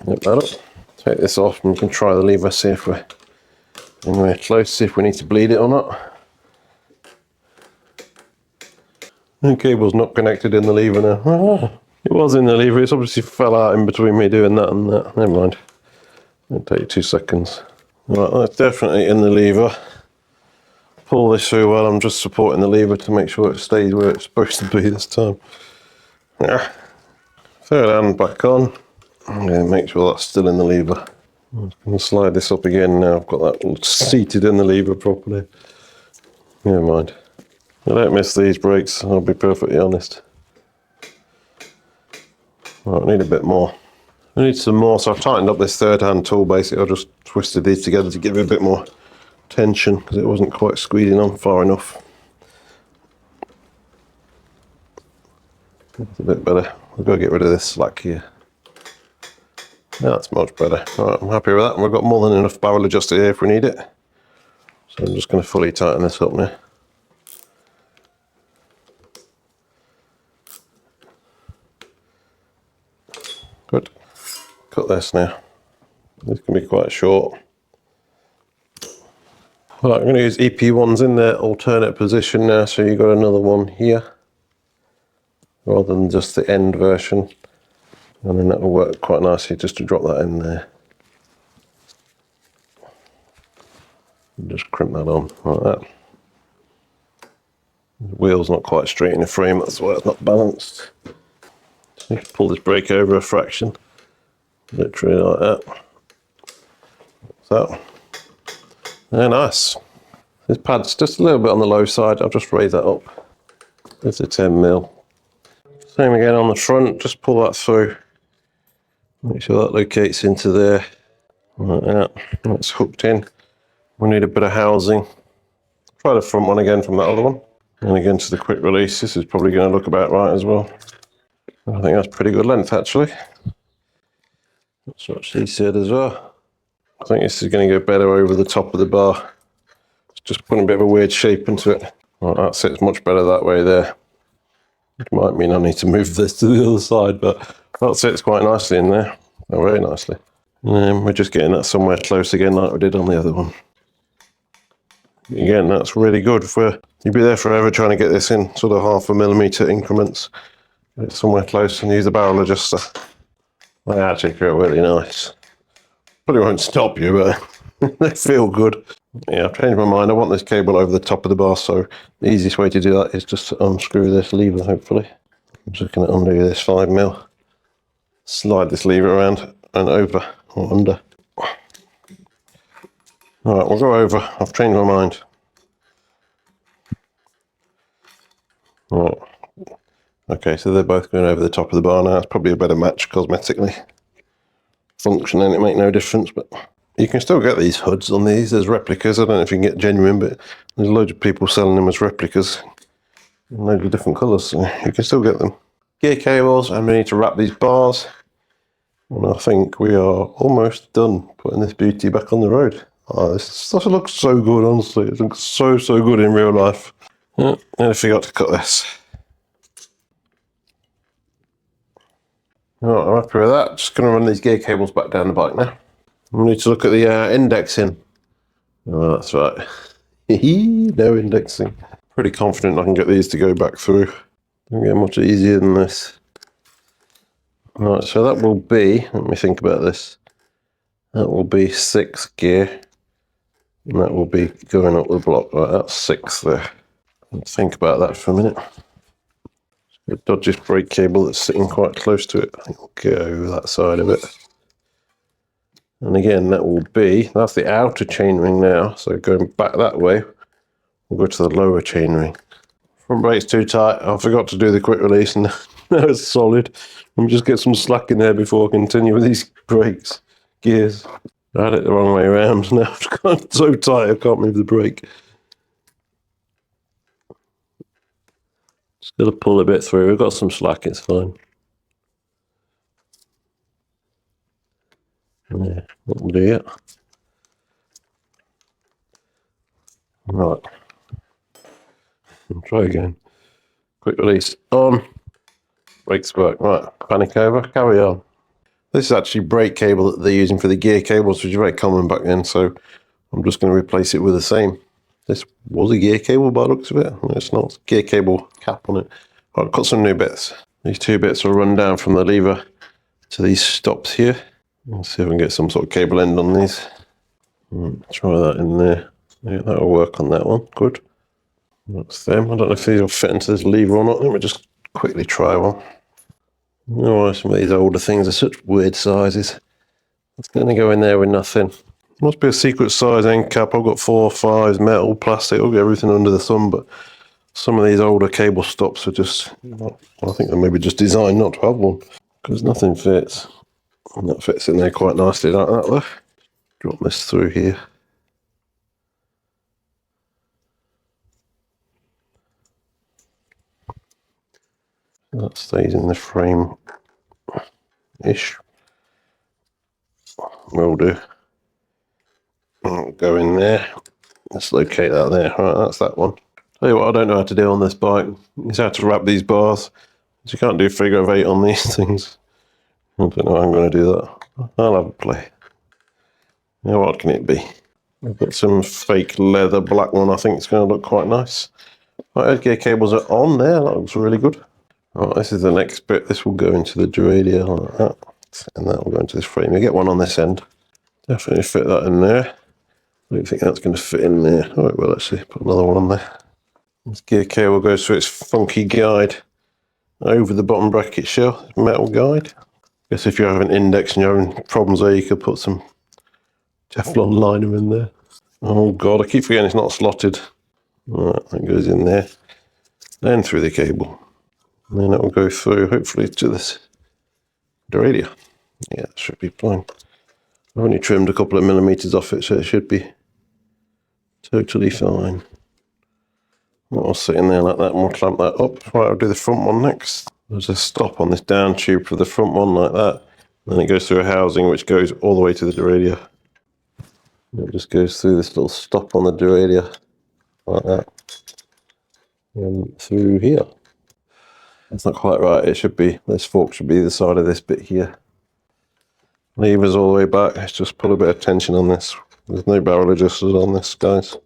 Nip that up. Take this off and we can try the lever, see if we're anywhere close, see if we need to bleed it or not. The cable's not connected in the lever now. Oh, it was in the lever, it's obviously fell out in between me doing that and that. Never mind. It'll take 2 seconds. Right, that's definitely in the lever. Pull this through while I'm just supporting the lever to make sure it stays where it's supposed to be this time. Yeah. Third hand back on. And make sure that's still in the lever. I'm going to slide this up again now. I've got that all seated in the lever properly. Never mind. I don't miss these brakes, I'll be perfectly honest. Right, I need a bit more. I need some more, so I've tightened up this third hand tool basically. I just twisted these together to give it a bit more tension because it wasn't quite squeezing on far enough. It's a bit better. I've got to get rid of this slack here. Yeah, that's much better. Alright, I'm happy with that. And we've got more than enough barrel adjuster here if we need it. So I'm just going to fully tighten this up now. cut this now. This can be quite short. Right, I'm going to use EP1s in their alternate position now, so you've got another one here, rather than just the end version. And then that will work quite nicely just to drop that in there. And just crimp that on like that. The wheel's not quite straight in the frame, that's why it's not balanced. So you can pull this brake over a fraction, literally like that. So, very nice. This pad's just a little bit on the low side, I'll just raise that up. It's a 10mm. Same again on the front, just pull that through. Make sure that locates into there. Like that. That's hooked in. We need a bit of housing. Try the front one again from that other one. And again to the quick release, this is probably going to look about right as well. I think that's pretty good length actually. That's what she said as well. I think this is going to go better over the top of the bar. It's just putting a bit of a weird shape into it. Right, that sits much better that way there. It might mean I need to move this to the other side, but that sits quite nicely in there. Oh, very nicely. And then we're just getting that somewhere close again like we did on the other one. Again, that's really good. You'd be there forever trying to get this in sort of 0.5mm increments. Get it somewhere close and use the barrel adjuster. They actually feel really nice. Probably won't stop you, but they feel good. Yeah, I've changed my mind. I want this cable over the top of the bar, so the easiest way to do that is just to unscrew this lever, hopefully. I'm just going to undo this 5mm. Slide this lever around and over or under. Alright, we'll go over. I've changed my mind. Alright. Okay, so they're both going over the top of the bar now. It's probably a better match cosmetically. Functionally, it make no difference, but you can still get these hoods on these as replicas. I don't know if you can get genuine, but there's loads of people selling them as replicas in loads of different colours, so you can still get them. Gear cables, and we need to wrap these bars. And I think we are almost done putting this beauty back on the road. Oh, this stuff looks so good, honestly. It looks so good in real life. Yeah, and I forgot to cut this. Alright, I'm happy with that. Just going to run these gear cables back down the bike now. We need to look at the indexing. Oh, that's right. No indexing. Pretty confident I can get these to go back through. Don't get much easier than this. Right, so that will be, let me think about this. That will be 6th gear. And that will be going up the block. Right, that's 6 there. Let's think about that for a minute. Dodge this brake cable that's sitting quite close to it. I think we'll go that side of it. And again, that will be, that's the outer chainring now. So going back that way, we'll go to the lower chainring. Front brake's too tight. I forgot to do the quick release and now it's solid. Let me just get some slack in there before I continue with these brakes, gears. I had it the wrong way around. Now it's so tight I can't move the brake. Just got to pull a bit through. We've got some slack, it's fine. Yeah, that'll do it. Right. Try again. Quick release on. Brakes work. Right, panic over, carry on. This is actually brake cable that they're using for the gear cables, which is very common back then, so I'm just going to replace it with the same. This was a gear cable by the looks of it. No, it's not. It's gear cable cap on it. I've got some new bits. These 2 bits will run down from the lever to these stops here. Let's see if we can get some sort of cable end on these. Try that in there. Yeah, that'll work on that one. Good. That's them. I don't know if these will fit into this lever or not. Let me just quickly try one. I don't know why some of these older things are such weird sizes. It's going to go in there with nothing. Must be a secret size end cap. I've got 4 or 5 metal, plastic. I'll get everything under the thumb, but some of these older cable stops are just, I think they're maybe just designed not to have one, because nothing fits. And that fits in there quite nicely like that though. Drop this through here. That stays in the frame-ish. Will do. Go in there. Let's locate that there. Right, that's that one. Tell you what I don't know how to do on this bike is how to wrap these bars. You can't do figure of 8 on these things. I don't know how I'm going to do that. I'll have a play. Now what can it be? I've got some fake leather black one. I think it's going to look quite nice. My headgear cables are on there. That looks really good. Right, this is the next bit. This will go into the derailleur like that, and that will go into this frame. You get one on this end. Definitely fit that in there. I don't think that's going to fit in there. Oh, it will actually. Put another one on there. This gear cable goes through its funky guide over the bottom bracket shell, metal guide. I guess if you have an index and you're having problems there, you could put some Teflon liner in there. Oh God, I keep forgetting it's not slotted. Right, that goes in there. Then through the cable. And then it will go through, hopefully, to this derailleur. Yeah, it should be fine. I've only trimmed a couple of millimeters off it, so it should be totally fine. I'll sit in there like that and we'll clamp that up. Right, I'll do the front one next. There's a stop on this down tube for the front one like that. Then it goes through a housing which goes all the way to the derailleur. It just goes through this little stop on the derailleur like that. And through here. That's not quite right. It should be, this fork should be the side of this bit here. Levers all the way back. Let's just put a bit of tension on this. There's no barrel adjusters on this, guys.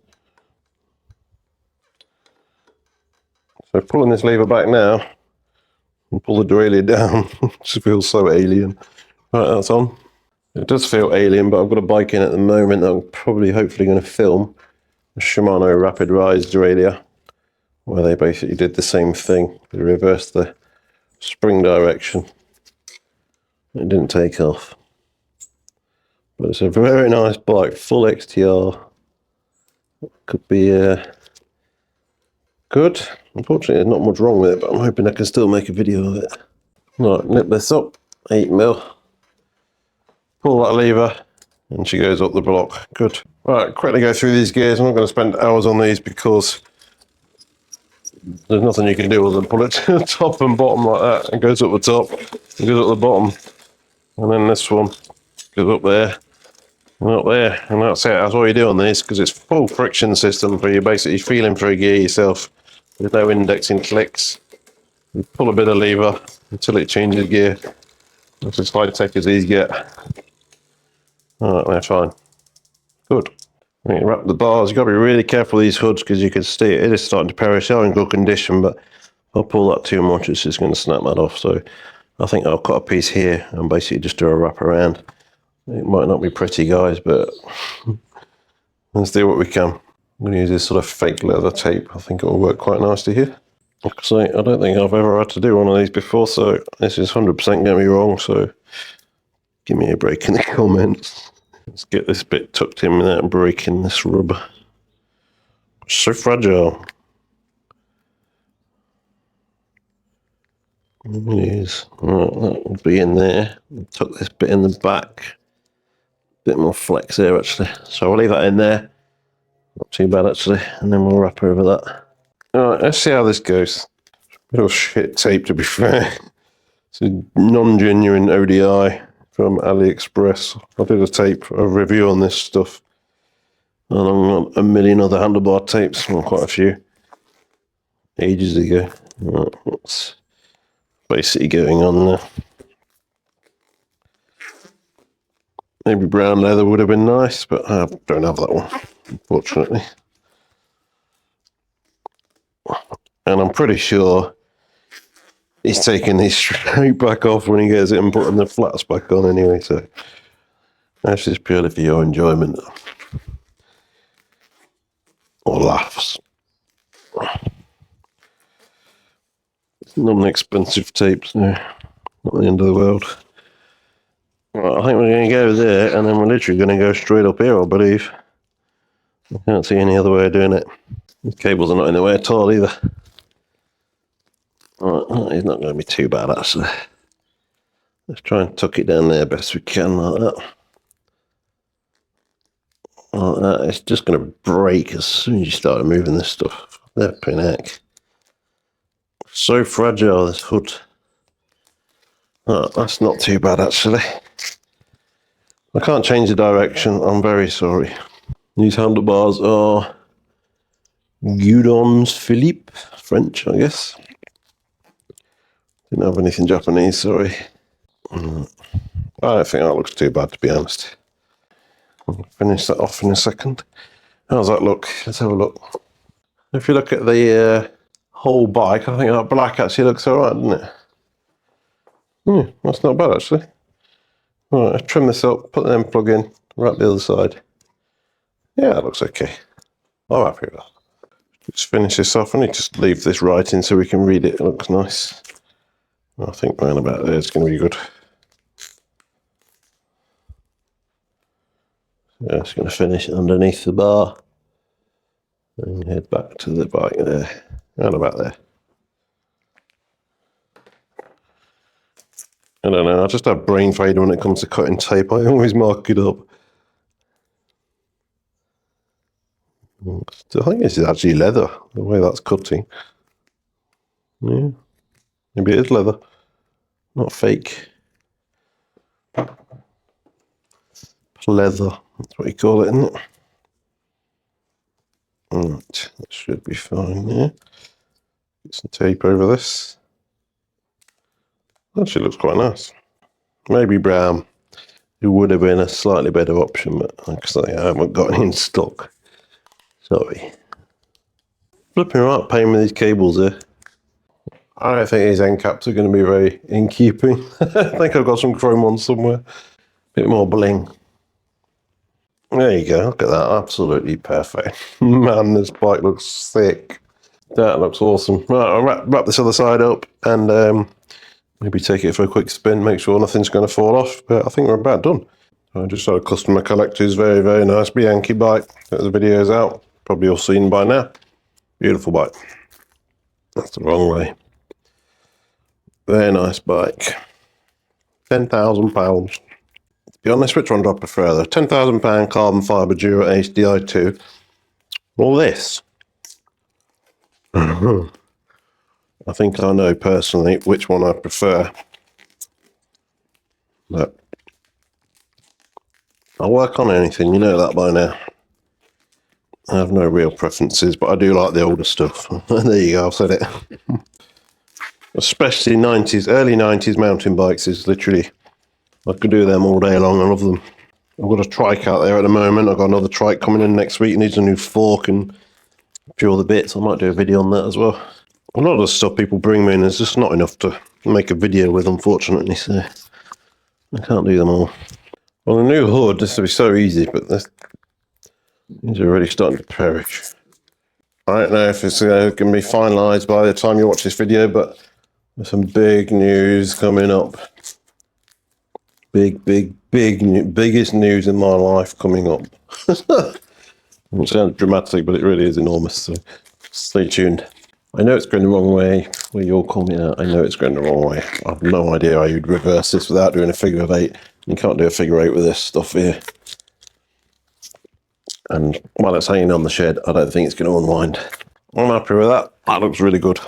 So pulling this lever back now and pull the derailleur down. Just feels so alien. Right, that's on. It does feel alien, but I've got a bike in at the moment that I'm probably hopefully going to film. A Shimano Rapid Rise derailleur, where they basically did the same thing. They reversed the spring direction. It didn't take off. But it's a very nice bike, full XTR. Could be good. Unfortunately, there's not much wrong with it, but I'm hoping I can still make a video of it. Right, nip this up, 8mm. Pull that lever, and she goes up the block. Good. Right, quickly go through these gears. I'm not going to spend hours on these because there's nothing you can do other than pull it to the top and bottom like that. It goes up the top, it goes up the bottom, and then this one goes up there. Up there, and that's it. That's all you do on this, because it's full friction system for you basically feeling for a gear yourself. There's no indexing clicks. You pull a bit of lever until it changes gear. It's as high tech as these get. Alright, they're fine. Good. When you wrap the bars, you've got to be really careful with these hoods because you can see it is starting to perish. They're in good condition, but if I pull that too much, it's just going to snap that off. So I think I'll cut a piece here and basically just do a wrap around. It might not be pretty, guys, but let's do what we can. I'm going to use this sort of fake leather tape. I think it will work quite nicely here. So I don't think I've ever had to do one of these before, so this is 100% going to be wrong, so give me a break in the comments. Let's get this bit tucked in without breaking this rubber. So fragile. It is. Right, that will be in there. Tuck this bit in the back. Bit more flex there actually. So I'll leave that in there. Not too bad actually. And then we'll wrap over that. Alright, let's see how this goes. Bit of shit tape to be fair. It's a non-genuine ODI from AliExpress. I did a review on this stuff. Along with a million other handlebar tapes, well, quite a few. Ages ago. Right, what's basically going on there? Maybe brown leather would have been nice, but I don't have that one, unfortunately. And I'm pretty sure he's taking these straight back off when he gets it and putting the flats back on anyway, so that's just purely for your enjoyment. Or laughs. It's non-expensive tapes, no. Not the end of the world. Right, I think we're going to go there, and then we're literally going to go straight up here, I believe. I can't see any other way of doing it. The cables are not in the way at all either. Right, it's not going to be too bad actually. Let's try and tuck it down there best we can like that. Like that. It's just going to break as soon as you start moving this stuff. Flipping heck. So fragile, this hood. Oh, that's not too bad actually. I can't change the direction, I'm very sorry. These handlebars are Gudons Philippe, French I guess. Didn't have anything Japanese, sorry. I don't think that looks too bad, to be honest. I'll finish that off in a second. How's that look? Let's have a look. If you look at the whole bike, I think that black actually looks alright, doesn't it? That's not bad actually. Alright, let's trim this up, put the end plug in, wrap the other side. Yeah, that looks okay. I'm happy with that. Let's finish this off. I need to leave this writing so we can read it. It looks nice. I think round about there is going to be good. Yeah, it's going to finish underneath the bar and head back to the bike there. Round about there. I don't know, I just have brain fade when it comes to cutting tape. I always mark it up. I think this is actually leather, the way that's cutting. Yeah, maybe it is leather, not fake. Leather, that's what you call it, isn't it? Right, that should be fine there. Get some tape over this. Actually looks quite nice. Maybe brown. It would have been a slightly better option, but like I say, I haven't got any in stock. Sorry. Flipping right pain with these cables here. I don't think these end caps are going to be very in keeping. I think I've got some chrome on somewhere. Bit more bling. There you go, look at that, absolutely perfect. Man, this bike looks sick. That looks awesome. Right, I'll wrap this other side up and maybe take it for a quick spin, make sure nothing's going to fall off, but I think we're about done. I just had a customer collect his very, very nice Bianchi bike. The video's out, probably all seen by now. Beautiful bike. That's the wrong way. Very nice bike. £10,000. To be honest, which one do I prefer though? £10,000 carbon fibre Dura HDI 2. Or this? I think I know personally which one I prefer. But I'll work on anything, you know that by now. I have no real preferences, but I do like the older stuff. There you go, I've said it. Especially 90s, early 90s mountain bikes is literally, I could do them all day long, I love them. I've got a trike out there at the moment, I've got another trike coming in next week, it needs a new fork and a few other bits, I might do a video on that as well. A lot of the stuff people bring me in is just not enough to make a video with, unfortunately, so I can't do them all. Well, the new hood, this will be so easy, but these are already starting to perish. I don't know if it's going to be finalised by the time you watch this video, but there's some big news coming up. Biggest news in my life coming up. It sounds dramatic, but it really is enormous, so stay tuned. I know it's going the wrong way, where you're calling out. I know it's going the wrong way. I have no idea how you'd reverse this without doing a figure of 8. You can't do a figure 8 with this stuff here. And while it's hanging on the shed, I don't think it's going to unwind. I'm happy with that. That looks really good.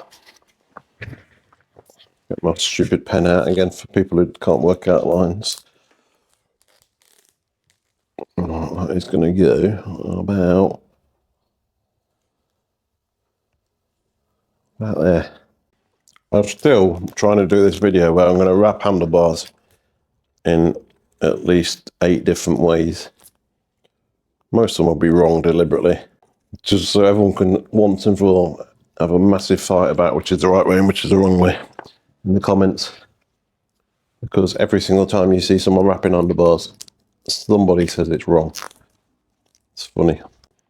Get my stupid pen out again for people who can't work out lines. That is going to go about there. I'm still trying to do this video where I'm going to wrap handlebars in at least 8 different ways. Most of them will be wrong deliberately, just so everyone can once and for all have a massive fight about which is the right way and which is the wrong way in the comments. Because every single time you see someone wrapping handlebars, somebody says it's wrong. It's funny.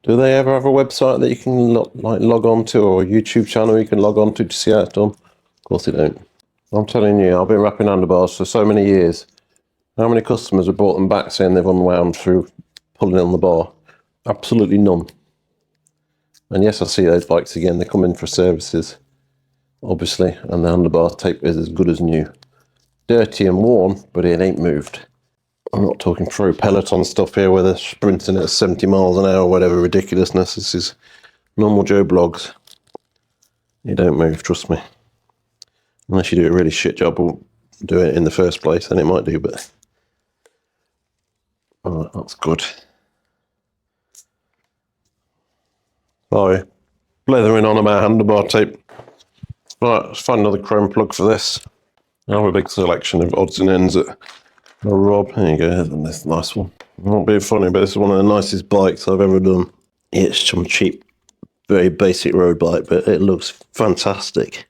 Do they ever have a website that you can log on to, or a YouTube channel you can log on to see how it's done? Of course they don't. I'm telling you, I've been wrapping handlebars for so many years. How many customers have brought them back saying they've unwound through pulling on the bar? Absolutely none. And yes, I see those bikes again. They come in for services, obviously, and the handlebar tape is as good as new. Dirty and worn, but it ain't moved. I'm not talking pro Peloton stuff here where they're sprinting at 70 miles an hour or whatever ridiculousness. This is normal Joe blogs. You don't move, trust me. Unless you do a really shit job of doing it in the first place, then it might do, but... Alright, that's good. Sorry. Blethering on about handlebar tape. Right, let's find another chrome plug for this. I have a big selection of odds and ends that Rob, there you go, that's a nice one. Not being funny, but this is one of the nicest bikes I've ever done. It's some cheap, very basic road bike, but it looks fantastic.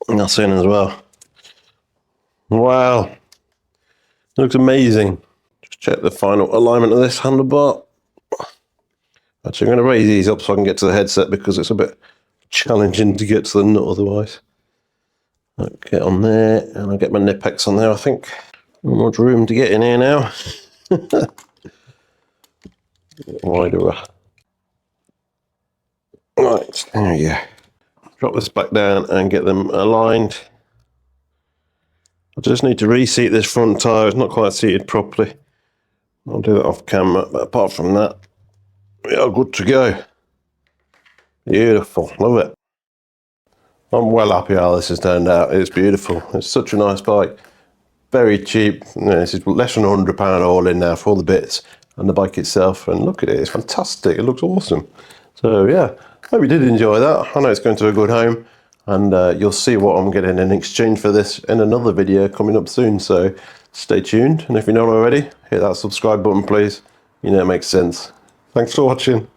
And that's in as well. Wow, it looks amazing. Just check the final alignment of this handlebar. Actually, I'm going to raise these up so I can get to the headset because it's a bit challenging to get to the nut otherwise. I'll get on there and I'll get my Nipex on there, I think. Not much room to get in here now. Wider. Right, there we go. Drop this back down and get them aligned. I just need to reseat this front tyre. It's not quite seated properly. I'll do that off camera, but apart from that, we are good to go. Beautiful, love it. I'm well happy how this has turned out. It's beautiful. It's such a nice bike. Very cheap. You know, this is less than £100 all in now for all the bits and the bike itself. And look at it, it's fantastic. It looks awesome. So yeah, hope you did enjoy that. I know it's going to a good home, and you'll see what I'm getting in exchange for this in another video coming up soon. So stay tuned. And if you're not already, hit that subscribe button, please. You know, it makes sense. Thanks for watching.